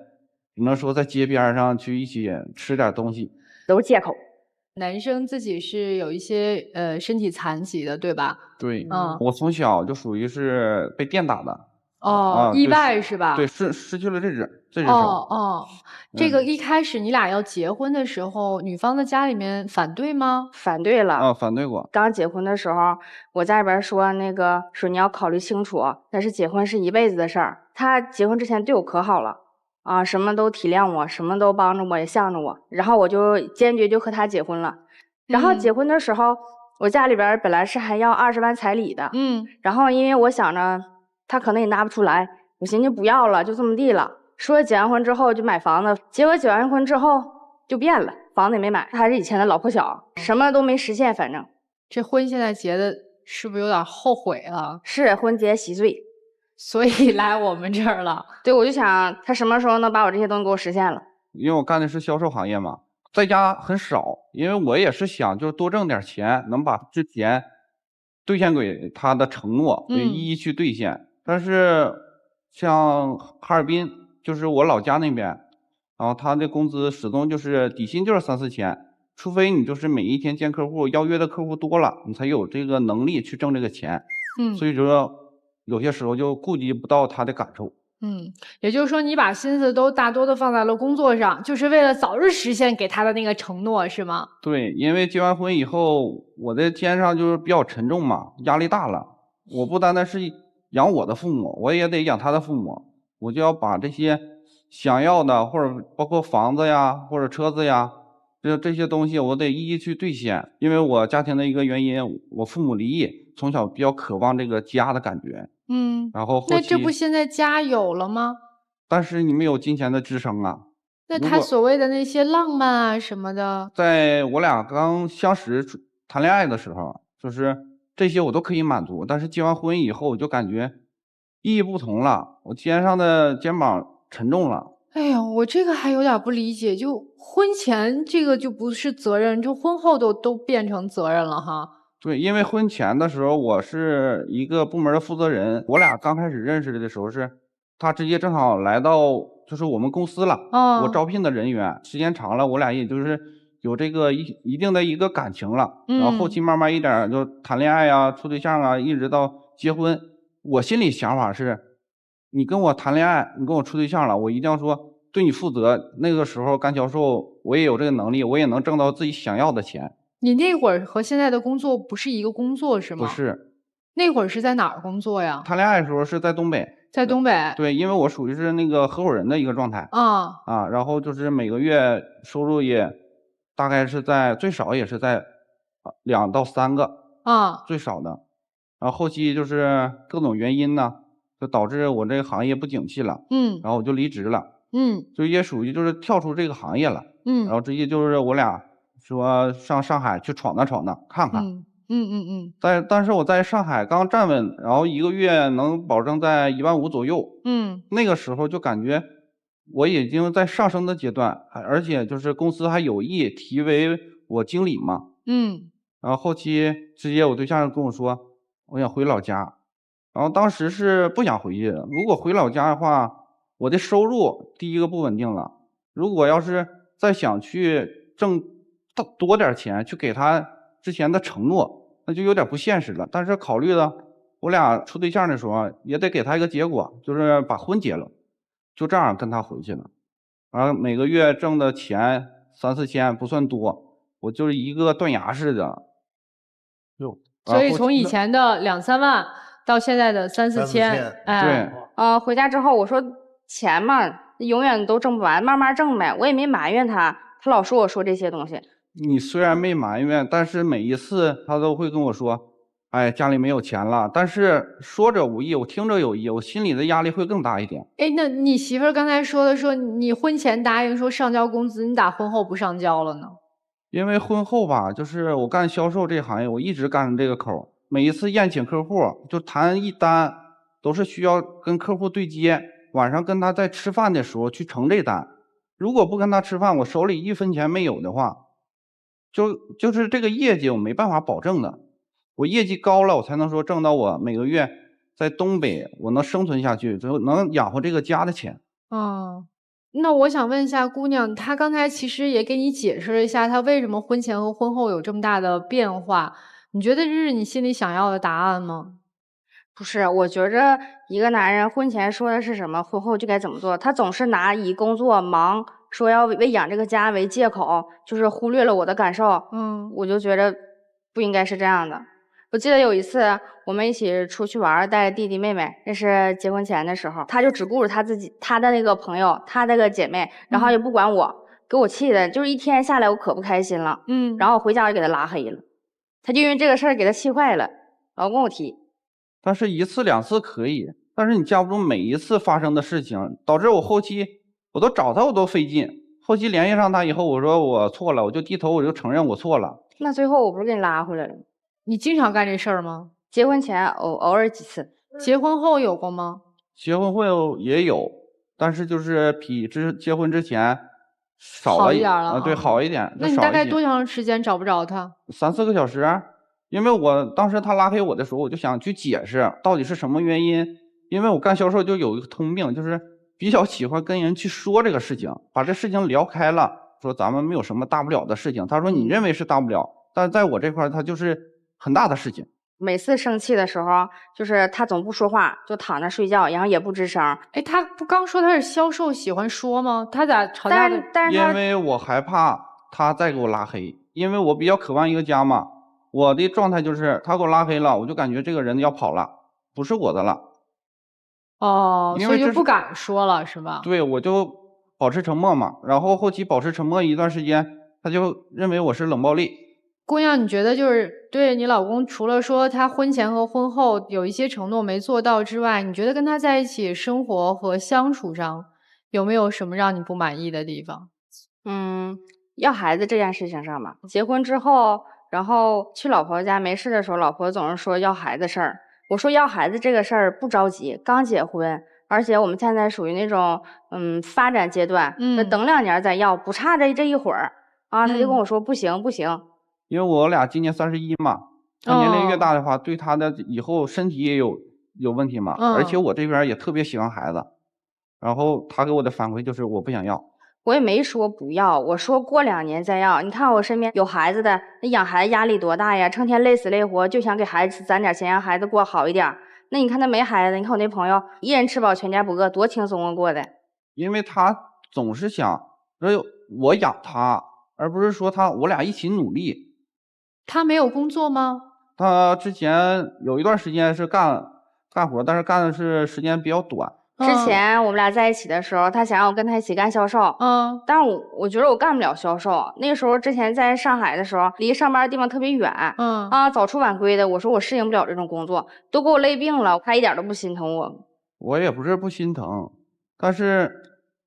只能说在街边上去一起吃点东西，都是借口。男生自己是有一些身体残疾的，对吧？对，我从小就属于是被电打的。意外是吧？对，失去了这只手。这个一开始你俩要结婚的时候，女方的家里面反对吗？反对了。反对过。刚结婚的时候，我家里边说你要考虑清楚，但是结婚是一辈子的事儿。他结婚之前对我可好了。什么都体谅我，什么都帮着我，也向着我，然后我就坚决就和他结婚了。然后结婚的时候，我家里边本来是还要20万彩礼的，然后因为我想着他可能也拿不出来，我寻思不要了，就这么地了。说结完婚之后就买房子，结果结完婚之后就变了，房子也没买，还是以前的老破小，什么都没实现。反正这婚现在结的是不是有点后悔了？是婚结稀碎。所以来我们这儿了。对，我就想他什么时候能把我这些东西给我实现了。因为我干的是销售行业嘛，在家很少，因为我也是想就是多挣点钱，能把之前兑现给他的承诺一一去兑现。但是像哈尔滨，就是我老家那边，然后他的工资始终就是底薪就是3、4千，除非你就是每一天见客户，邀约的客户多了，你才有这个能力去挣这个钱。所以说有些时候就顾及不到他的感受。也就是说你把心思都大多的放在了工作上，就是为了早日实现给他的那个承诺，是吗？对，因为结完婚以后，我的肩上就是比较沉重嘛，压力大了。我不单单是养我的父母，我也得养他的父母，我就要把这些想要的，或者包括房子呀，或者车子呀，这些东西我得一一去兑现。因为我家庭的一个原因，我父母离异，从小比较渴望这个家的感觉。然后那这不现在家有了吗？但是你没有金钱的支撑啊。那他所谓的那些浪漫啊什么的，在我俩刚相识谈恋爱的时候，就是这些我都可以满足，但是结完婚以后，我就感觉意义不同了，我肩上的肩膀沉重了。哎呀，我这个还有点不理解，就婚前这个就不是责任，就婚后都变成责任了哈。对，因为婚前的时候我是一个部门的负责人，我俩刚开始认识的时候是，他直接正好来到就是我们公司了，我招聘的人员，时间长了，我俩也就是有这个一定的一个感情了，然后后期慢慢一点就谈恋爱啊，处对象啊，一直到结婚。我心里想法是，你跟我谈恋爱，你跟我处对象了，我一定要说对你负责。那个时候干销售，我也有这个能力，我也能挣到自己想要的钱。你那会儿和现在的工作不是一个工作是吗？不是。那会儿是在哪儿工作呀？谈恋爱的时候是在东北。在东北。对，因为我属于是那个合伙人的一个状态。然后就是每个月收入也大概是在最少也是在2到3个。最少的。然后后期就是各种原因呢，就导致我这个行业不景气了。然后我就离职了。就也属于就是跳出这个行业了。然后直接就是我俩说上上海去闯荡闯荡看看。但是我在上海刚站稳，然后1个月能保证在15000左右。那个时候就感觉我已经在上升的阶段，而且就是公司还有意提为我经理嘛。然后后期直接我对象跟我说，我想回老家。然后当时是不想回去的，如果回老家的话，我的收入第一个不稳定了。如果要是再想去挣多点钱，去给他之前的承诺，那就有点不现实了。但是考虑了我俩处对象的时候，也得给他一个结果，就是把婚结了，就这样跟他回去了。然后每个月挣的钱3、4千不算多，我就是一个断崖式的。所以从以前的2、3万到现在的3、4千。对。回家之后我说钱嘛，永远都挣不完，慢慢挣呗。我也没埋怨他，他老说我说这些东西。你虽然没埋怨，但是每一次他都会跟我说，哎，家里没有钱了。但是说者无意，我听者有意，我心里的压力会更大一点。那你媳妇儿刚才说你婚前答应说上交工资，你咋婚后不上交了呢？因为婚后吧，就是我干销售这行业，我一直干这个口，每一次宴请客户，就谈一单，都是需要跟客户对接，晚上跟他在吃饭的时候去成这单。如果不跟他吃饭，我手里1分钱没有的话，就是这个业绩我没办法保证的。我业绩高了，我才能说挣到我每个月在东北我能生存下去，就能养活这个家的钱。那我想问一下姑娘，她刚才其实也给你解释了一下，她为什么婚前和婚后有这么大的变化。你觉得这是你心里想要的答案吗？不是，我觉着一个男人婚前说的是什么，婚后就该怎么做。他总是拿以工作忙，说要为养这个家为借口，就是忽略了我的感受。我就觉得不应该是这样的。我记得有一次我们一起出去玩，带着弟弟妹妹，那是结婚前的时候，他就只顾着他自己，他的那个朋友，他那个姐妹，然后也不管我，给我气的，就是一天下来我可不开心了。然后回家我就给他拉黑了，他就因为这个事儿给他气坏了，老跟我提。但是1次2次可以，但是你架不住每一次发生的事情，导致我后期我都找他我都费劲。后期联系上他以后，我说我错了，我就低头我就承认我错了。那最后我不是给你拉回来了？你经常干这事儿吗？结婚前偶尔几次。结婚后有过吗？结婚后也有，但是就是比结婚之前少了一点了。对，好一点。那你大概多长时间找不着他？3、4个小时。因为我当时他拉黑我的时候，我就想去解释到底是什么原因。因为我干销售就有一个通病，就是比较喜欢跟人去说这个事情，把这事情聊开了，说咱们没有什么大不了的事情。他说你认为是大不了，但在我这块他就是很大的事情。每次生气的时候，就是他总不说话，就躺着睡觉，然后也不吱声。他不刚说他是销售，喜欢说吗？他咋吵架的？但是因为我害怕他再给我拉黑，因为我比较渴望一个家嘛。我的状态就是他给我拉黑了，我就感觉这个人要跑了，不是我的了。所以就不敢说了是吧？对，我就保持沉默嘛，然后后期保持沉默一段时间，他就认为我是冷暴力。姑娘，你觉得就是对你老公，除了说他婚前和婚后有一些承诺没做到之外，你觉得跟他在一起生活和相处上有没有什么让你不满意的地方？要孩子这件事情上吧，结婚之后，然后去老婆家没事的时候，老婆总是说要孩子事儿。我说要孩子这个事儿不着急，刚结婚，而且我们现在属于那种发展阶段，那等2年再要，不差这一会儿啊。他就跟我说不行不行，因为我俩今年31嘛，他年龄越大的话，对他的以后身体也有问题嘛。而且我这边也特别喜欢孩子，然后他给我的反馈就是我不想要。我也没说不要，我说过2年再要。你看我身边有孩子的，那养孩子压力多大呀，成天累死累活，就想给孩子攒点钱，让孩子过好一点。那你看他没孩子，你看我那朋友一人吃饱全家不饿，多轻松啊过的。因为他总是想我养他，而不是说我俩一起努力。他没有工作吗？他之前有一段时间是干活，但是干的是时间比较短。之前我们俩在一起的时候，他想让我跟他一起干销售，但是我觉得我干不了销售。那个时候之前在上海的时候，离上班的地方特别远，早出晚归的，我说我适应不了这种工作，都给我累病了，他一点都不心疼我。我也不是不心疼，但是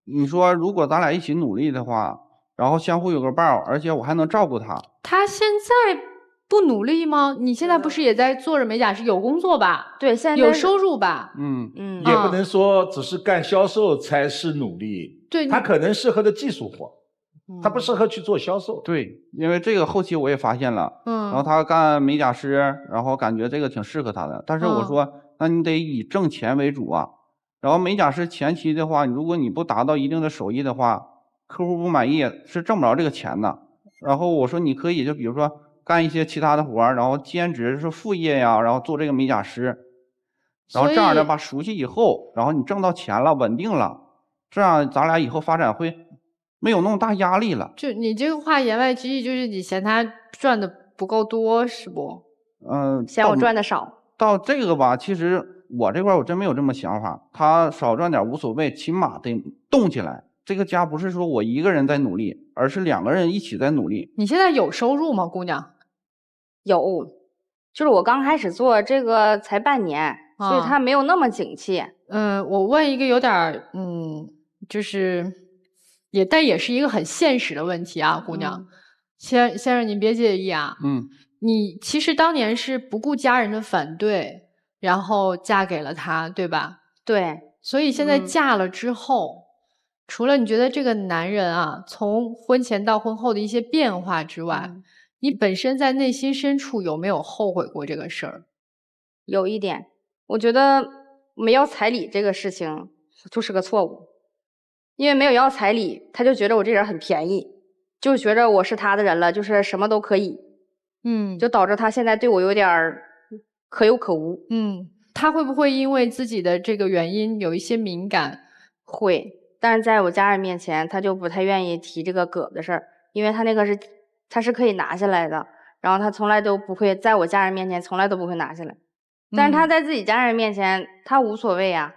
你说如果咱俩一起努力的话，然后相互有个伴，而且我还能照顾他。他现在不努力吗？你现在不是也在做着美甲师，有工作吧？对，现在有收入吧？也不能说只是干销售才是努力。对，他可能适合的技术活，他不适合去做销售。对，因为这个后期我也发现了，然后他干美甲师，然后感觉这个挺适合他的。但是我说，那你得以挣钱为主啊。然后美甲师前期的话，如果你不达到一定的手艺的话，客户不满意是挣不着这个钱的。然后我说你可以就比如说干一些其他的活儿，然后兼职是副业呀，然后做这个美甲师，然后这样的吧，熟悉以后，然后你挣到钱了，稳定了，这样咱俩以后发展会没有那么大压力了。就你这个话言外之意就是你嫌他赚的不够多是不？嫌我赚的少。到这个吧，其实我这块我真没有这么想法，他少赚点无所谓，起码得动起来。这个家不是说我一个人在努力，而是2个人一起在努力。你现在有收入吗，姑娘？有，就是我刚开始做这个才半年，所以它没有那么景气。我问一个有点就是但也是一个很现实的问题啊，姑娘。先生您别介意啊。你其实当年是不顾家人的反对，然后嫁给了他，对吧？对。所以现在嫁了之后，除了你觉得这个男人啊，从婚前到婚后的一些变化之外，你本身在内心深处有没有后悔过这个事儿？有一点，我觉得没要彩礼这个事情就是个错误，因为没有要彩礼，他就觉得我这人很便宜，就觉得我是他的人了，就是什么都可以，就导致他现在对我有点可有可无。他会不会因为自己的这个原因有一些敏感？会。但是在我家人面前，他就不太愿意提这个胳膊的事儿，因为他那个他是可以拿下来的，然后他从来都不会在我家人面前从来都不会拿下来，但是他在自己家人面前他无所谓啊。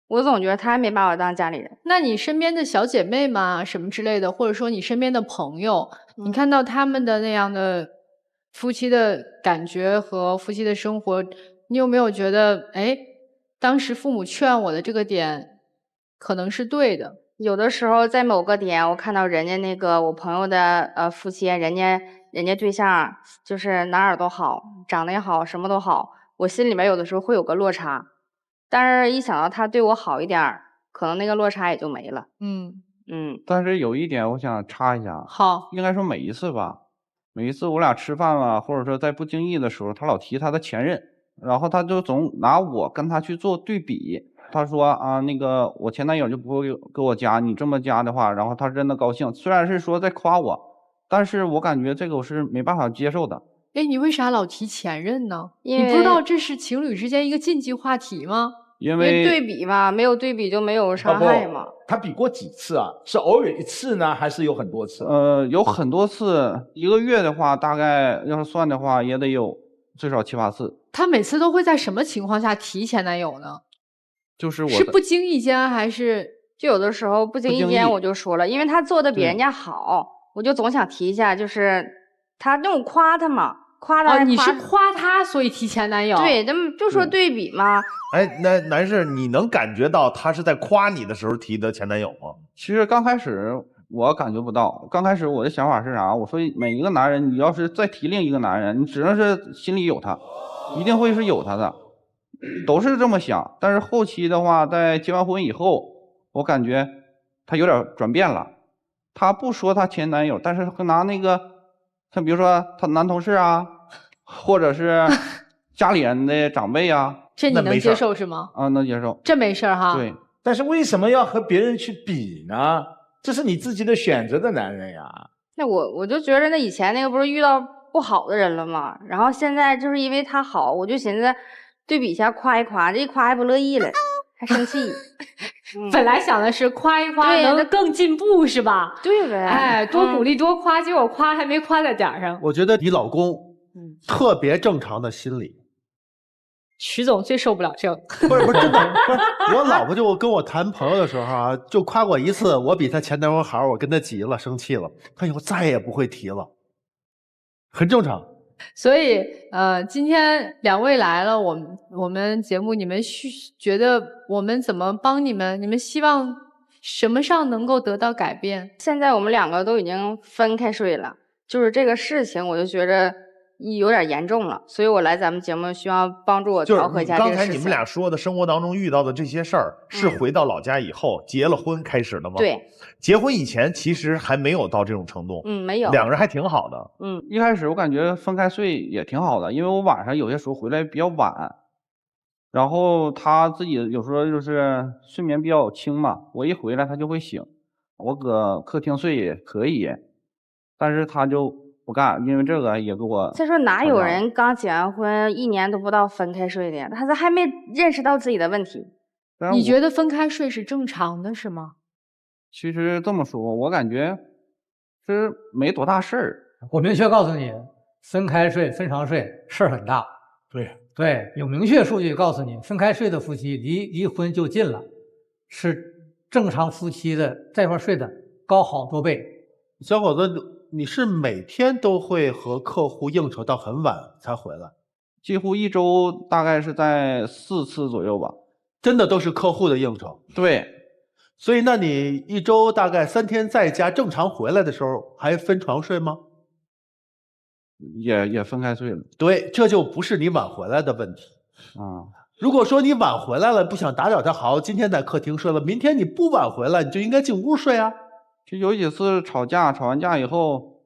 我总觉得他还没把我当家里人。那你身边的小姐妹嘛什么之类的，或者说你身边的朋友，你看到他们的那样的夫妻的感觉和夫妻的生活，你有没有觉得当时父母劝我的这个点可能是对的？有的时候在某个点，我看到人家那个我朋友的夫妻，人家对象就是哪儿都好，长得也好，什么都好，我心里面有的时候会有个落差，但是一想到他对我好一点，可能那个落差也就没了。但是有一点我想插一下，好，应该说每一次吧，每一次我俩吃饭了，或者说在不经意的时候，他老提他的前任，然后他就总拿我跟他去做对比。他说啊，那个我前男友就不会给我加，你这么加的话，然后他真的高兴。虽然是说在夸我，但是我感觉这个我是没办法接受的。你为啥老提前任呢？你不知道这是情侣之间一个禁忌话题吗？因为对比嘛，没有对比就没有伤害嘛。他比过几次啊？是偶尔一次呢，还是有很多次？有很多次，一个月的话，大概要是算的话，也得有最少7、8次。他每次都会在什么情况下提前男友呢？就是是不经意间还是就有的时候不经意间我就说了，因为他做的比人家好，我就总想提一下，就是他那种夸他嘛，夸他。你是夸他，所以提前男友？对，咱们就说对比嘛。哎，那男士，你能感觉到他是在夸你的时候提的前男友吗？其实刚开始我感觉不到，刚开始我的想法是啥？我说每一个男人，你要是再提另一个男人，你只能是心里有他，一定会是有他的，都是这么想。但是后期的话，在结完婚以后，我感觉他有点转变了。他不说他前男友，但是拿那个，像比如说他男同事啊，或者是家里人的长辈啊，这你能接受是吗？啊，能接受，这没事哈。对，但是为什么要和别人去比呢？这是你自己的选择的男人呀。那我就觉得那以前那个不是遇到不好的人了吗？然后现在就是因为他好，我就寻思对比一下夸一夸，这一夸还不乐意了，还生气。本来想的是夸一夸能更进步是吧？对呗。哎，多鼓励多夸，结果夸还没夸在点儿上。我觉得你老公特别正常的心理。徐总最受不了这个。不是真的，不是我老婆就跟我谈朋友的时候啊，就夸过一次，我比她前男友好，我跟她急了，生气了，她以后再也不会提了，很正常。所以今天两位来了，我们节目，你们觉得我们怎么帮你们？你们希望什么上能够得到改变？现在我们两个都已经分开睡了，就是这个事情，我就觉着有点严重了，所以我来咱们节目，希望帮助我调和一下这个事情。刚才你们俩说的生活当中遇到的这些事儿，是回到老家以后结了婚开始的吗？对，结婚以前其实还没有到这种程度。没有，两个人还挺好的。一开始我感觉分开睡也挺好的，因为我晚上有些时候回来比较晚，然后他自己有时候就是睡眠比较轻嘛，我一回来他就会醒，我搁客厅睡也可以，但是他就不干，因为这个也给我。再说哪有人刚结完婚1年都不到分开睡的？他还没认识到自己的问题。你觉得分开睡是正常的，是吗？其实这么说，我感觉是没多大事儿。我明确告诉你，分开睡、分床睡事儿很大。对，有明确数据告诉你，分开睡的夫妻离婚就近了，是正常夫妻的在一块睡的高好多倍。小伙子，你是每天都会和客户应酬到很晚才回来？几乎一周大概是在4次左右吧。真的都是客户的应酬？对。所以那你一周大概3天在家，正常回来的时候还分床睡吗？也分开睡了。对，这就不是你晚回来的问题啊。如果说你晚回来了，不想打扰他，好，今天在客厅睡了，明天你不晚回来，你就应该进屋睡啊。就有几次吵完架以后，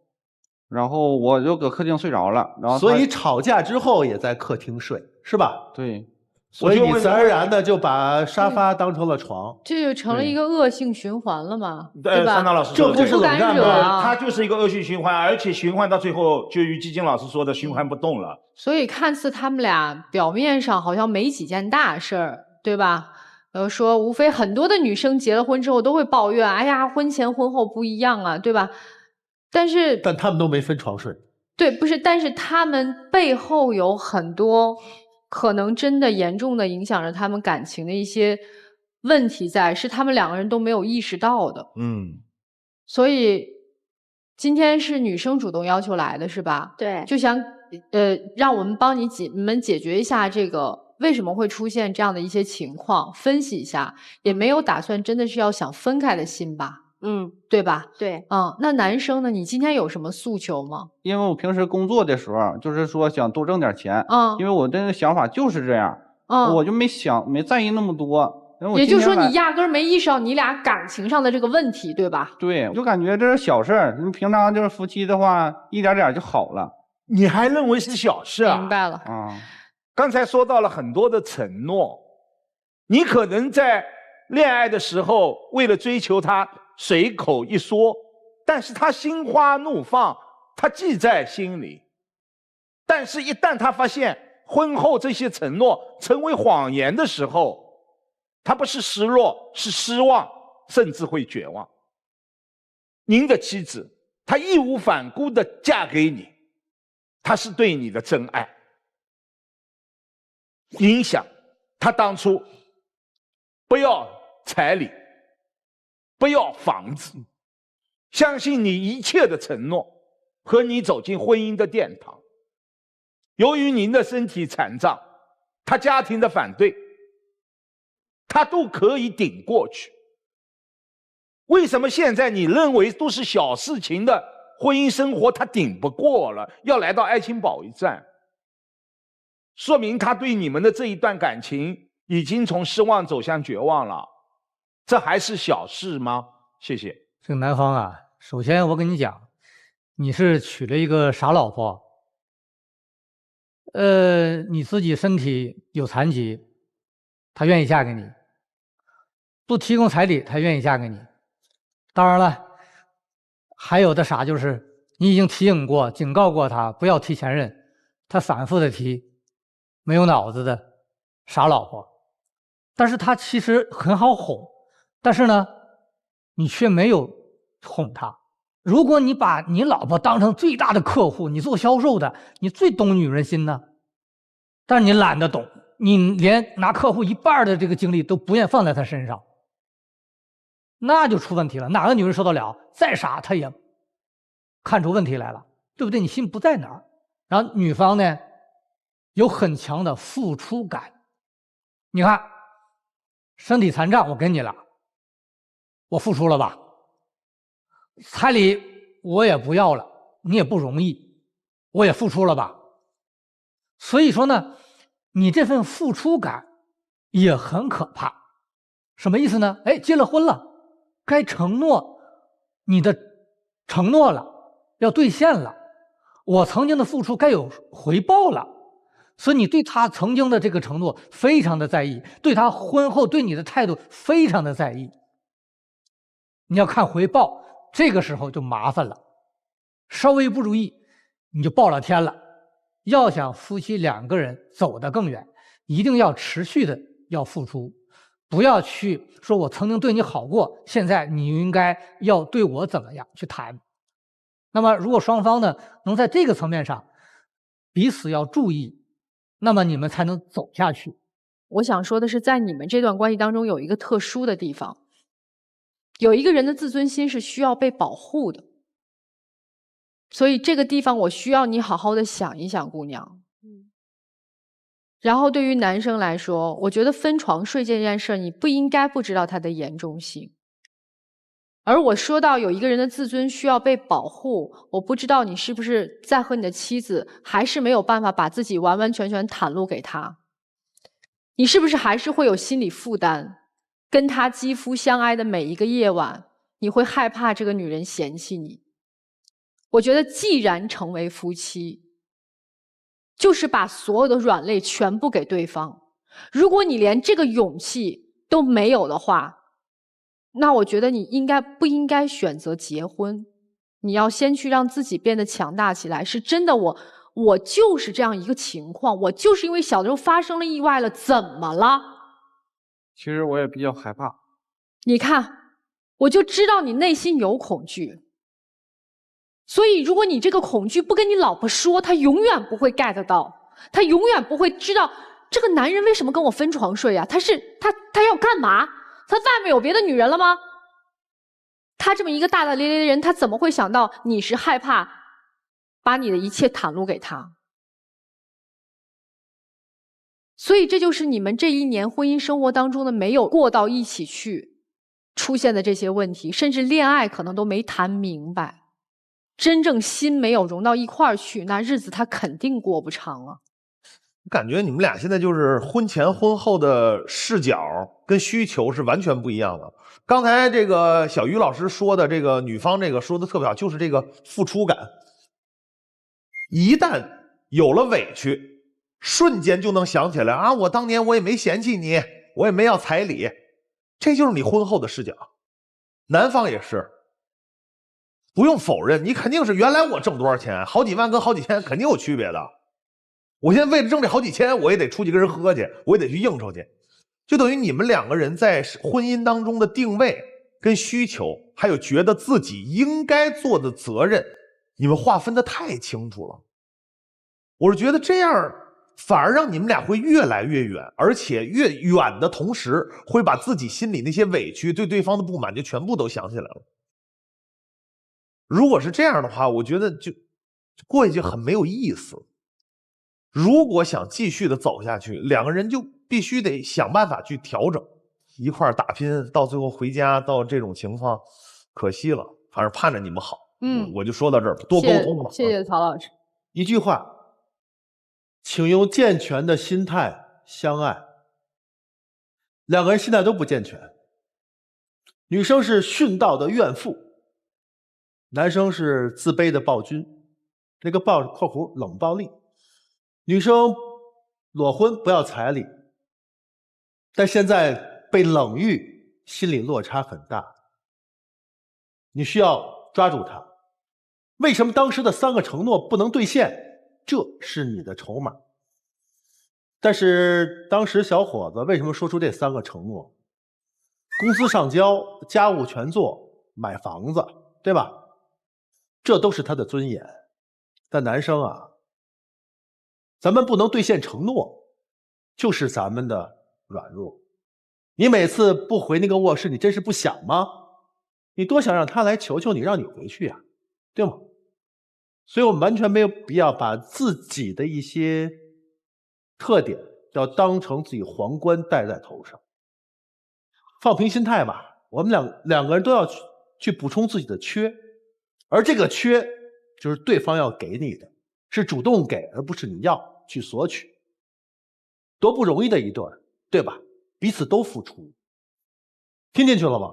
然后我就搁客厅睡着了，然后所以吵架之后也在客厅睡，是吧？对。所以你自然而然的就把沙发当成了床，这就成了一个恶性循环了嘛，对吧？三岛老师这不就是冷战吗？它就是一个恶性循环，而且循环到最后，就于基金老师说的，循环不动了。所以看似他们俩表面上好像没几件大事儿，对吧？说无非很多的女生结了婚之后都会抱怨，哎呀，婚前婚后不一样啊，对吧？但他们都没分床睡。对，不是，但是他们背后有很多可能真的严重的影响着他们感情的一些问题在，是他们两个人都没有意识到的。所以今天是女生主动要求来的是吧？对，就想让我们帮你们解决一下这个为什么会出现这样的一些情况，分析一下，也没有打算真的是要想分开的心吧？对吧？对，那男生呢？你今天有什么诉求吗？因为我平时工作的时候，就是说想多挣点钱，因为我这个想法就是这样，我就没在意那么多。也就是说，你压根儿没意识到你俩感情上的这个问题，对吧？对，我就感觉这是小事儿，你平常就是夫妻的话，一点点就好了。你还认为是小事啊？明白了。刚才说到了很多的承诺，你可能在恋爱的时候为了追求他随口一说，但是他心花怒放，他记在心里。但是一旦他发现婚后这些承诺成为谎言的时候，他不是失落，是失望，甚至会绝望。您的妻子，她义无反顾地嫁给你，她是对你的真爱。影响她当初不要彩礼，不要房子，相信你一切的承诺，和你走进婚姻的殿堂。由于您的身体残障，他家庭的反对，他都可以顶过去。为什么现在你认为都是小事情的婚姻生活他顶不过了，要来到爱情保卫战？说明他对你们的这一段感情已经从失望走向绝望了，这还是小事吗？谢谢。这个男方啊，首先我跟你讲，你是娶了一个傻老婆，你自己身体有残疾，她愿意嫁给你，不提供彩礼，她愿意嫁给你。当然了，还有的傻就是你已经提醒过、警告过她不要提前任，她反复的提，没有脑子的傻老婆。但是她其实很好哄，但是呢，你却没有哄她。如果你把你老婆当成最大的客户，你做销售的，你最懂女人心呢，但是你懒得懂，你连拿客户一半的这个精力都不愿放在她身上，那就出问题了。哪个女人受得了？再傻她也看出问题来了，对不对？你心不在哪儿。然后女方呢，有很强的付出感。你看，身体残障我给你了，我付出了吧？彩礼我也不要了，你也不容易，我也付出了吧？所以说呢，你这份付出感也很可怕。什么意思呢？哎，结了婚了，该承诺你的承诺了，要兑现了，我曾经的付出该有回报了。所以你对他曾经的这个承诺非常的在意，对他婚后对你的态度非常的在意。你要看回报，这个时候就麻烦了，稍微不注意你就暴了天了。要想夫妻两个人走得更远，一定要持续的要付出，不要去说我曾经对你好过，现在你应该要对我怎么样去谈。那么如果双方呢能在这个层面上彼此要注意，那么你们才能走下去。我想说的是，在你们这段关系当中有一个特殊的地方，有一个人的自尊心是需要被保护的，所以这个地方我需要你好好的想一想，姑娘。然后对于男生来说，我觉得分床睡这件事你不应该不知道它的严重性。而我说到有一个人的自尊需要被保护，我不知道你是不是在和你的妻子还是没有办法把自己完完全全袒露给他，你是不是还是会有心理负担，跟他肌肤相挨的每一个夜晚，你会害怕这个女人嫌弃你。我觉得既然成为夫妻，就是把所有的软肋全部给对方。如果你连这个勇气都没有的话，那我觉得你不应该选择结婚，你要先去让自己变得强大起来。是真的，我就是这样一个情况，我就是因为小的时候发生了意外了，怎么了？其实我也比较害怕。你看，我就知道你内心有恐惧，所以如果你这个恐惧不跟你老婆说，她永远不会 get 到，她永远不会知道这个男人为什么跟我分床睡啊？他要干嘛？他外面有别的女人了吗？他这么一个大大咧咧的人，他怎么会想到你是害怕把你的一切袒露给他？所以这就是你们这一年婚姻生活当中的没有过到一起去出现的这些问题，甚至恋爱可能都没谈明白，真正心没有融到一块儿去，那日子他肯定过不长啊。感觉你们俩现在就是婚前婚后的视角跟需求是完全不一样的。刚才这个小于老师说的这个女方这个说的特别好，就是这个付出感，一旦有了委屈，瞬间就能想起来啊，我当年我也没嫌弃你，我也没要彩礼，这就是你婚后的视角。男方也是，不用否认，你肯定是原来我挣多少钱，好几万跟好几千肯定有区别的。我现在为了挣这好几千，我也得出去跟人喝去，我也得去应酬去，就等于你们两个人在婚姻当中的定位跟需求，还有觉得自己应该做的责任，你们划分的太清楚了。我是觉得这样反而让你们俩会越来越远，而且越远的同时，会把自己心里那些委屈、对对方的不满就全部都想起来了。如果是这样的话，我觉得就过去很没有意思。如果想继续的走下去，两个人就必须得想办法去调整，一块打拼，到最后回家到这种情况，可惜了。反正盼着你们好。我就说到这儿，多沟通吧。谢谢曹老师。一句话，请用健全的心态相爱。两个人心态都不健全，女生是殉道的怨妇，男生是自卑的暴君。那个暴括弧冷暴力，女生裸婚不要彩礼，但现在被冷遇，心理落差很大。你需要抓住它。为什么当时的3个承诺不能兑现？这是你的筹码。但是当时小伙子为什么说出这3个承诺？公司上交，家务全做，买房子，对吧？这都是他的尊严。但男生啊，咱们不能兑现承诺，就是咱们的软弱。你每次不回那个卧室，你真是不想吗？你多想让他来求求你，让你回去呀，对吗？所以我们完全没有必要把自己的一些特点要当成自己皇冠戴在头上。放平心态吧，我们两个人都要去补充自己的缺，而这个缺就是对方要给你的，是主动给，而不是你要去索取。多不容易的一段，对吧？彼此都付出。听进去了吗？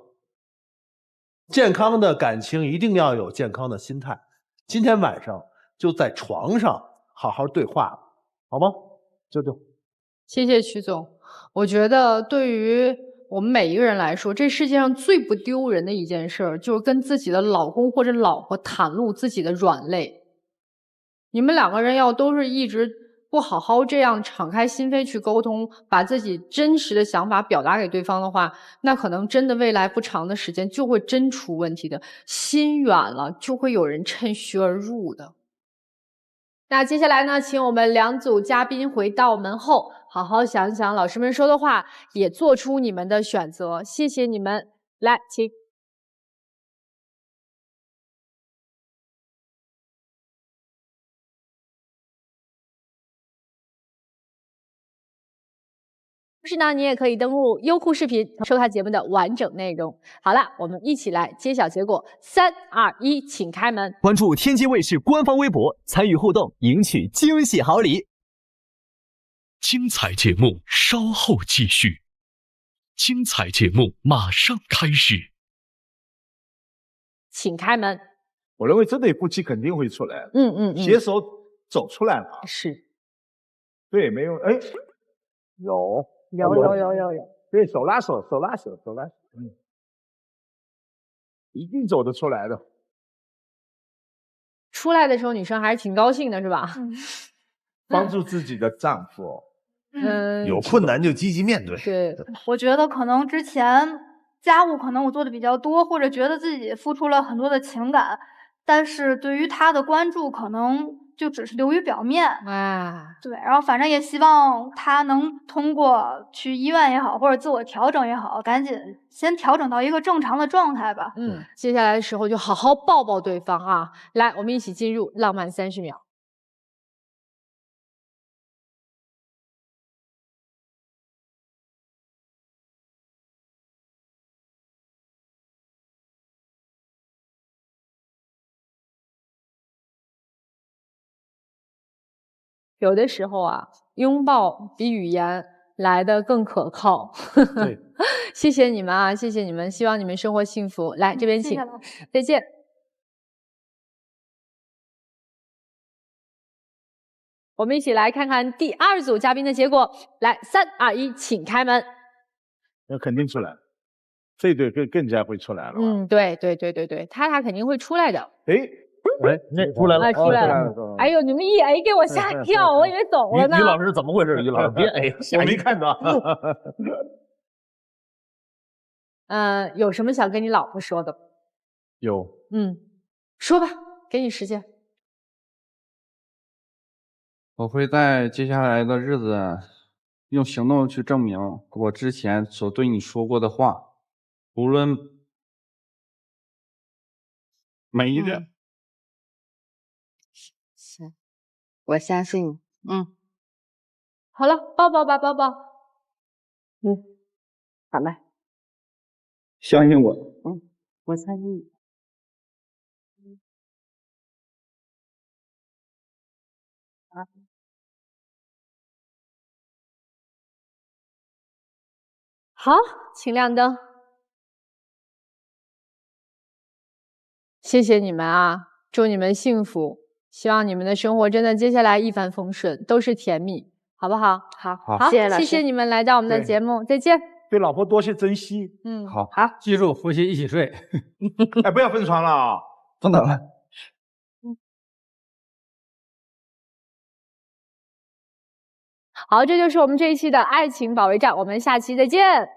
健康的感情一定要有健康的心态。今天晚上就在床上好好对话，好吗？舅舅，谢谢曲总。我觉得对于我们每一个人来说，这世界上最不丢人的一件事儿，就是跟自己的老公或者老婆袒露自己的软肋。你们2个人要都是一直不好好这样敞开心扉去沟通，把自己真实的想法表达给对方的话，那可能真的未来不长的时间就会真出问题的。心远了，就会有人趁虚而入的。那接下来呢，请我们2组嘉宾回到门后，好好想想老师们说的话，也做出你们的选择。谢谢你们，来，请。同时呢，你也可以登录优酷视频收看节目的完整内容。好了，我们一起来揭晓结果。3、2、1，请开门。关注天津卫视官方微博，参与互动，赢取惊喜好礼。精彩节目稍后继续，精彩节目马上开始。请开门。我认为这对夫妻肯定会出来。携手走出来嘛。是。对，没有，哎，有。对，手拉手，一定走得出来的。出来的时候，女生还是挺高兴的，是吧？帮助自己的丈夫，有困难就积极面对。对，我觉得可能之前家务可能我做的比较多，或者觉得自己付出了很多的情感，但是对于他的关注可能就只是流于表面。对，然后反正也希望他能通过去医院也好，或者自我调整也好，赶紧先调整到一个正常的状态吧。接下来的时候就好好抱抱对方啊！来，我们一起进入浪漫30秒。有的时候啊，拥抱比语言来得更可靠。对，谢谢你们啊，谢谢你们，希望你们生活幸福。来，这边请，再见。我们一起来看看第2组嘉宾的结果。来，3、2、1，请开门。那肯定出来，这对更加会出来了。对，他肯定会出来的。那出来了，出来了！哎呦，你们一 A 给我吓一跳，我以为走了呢。于老师怎么回事？于老师别 A， 我没看到。有什么想跟你老婆说的？有。说吧，给你时间。我会在接下来的日子用行动去证明我之前所对你说过的话，无论每一个。是，我相信你。好了，抱抱吧，抱抱。好嘞。相信我。我相信你。好，请亮灯。谢谢你们啊，祝你们幸福，希望你们的生活真的接下来一帆风顺，都是甜蜜，好不好？好，谢谢老师。谢谢你们来到我们的节目，再见。对老婆多些珍惜。好，记住夫妻一起睡。哎，不要分床了啊！不能了。好，这就是我们这一期的爱情保卫战，我们下期再见。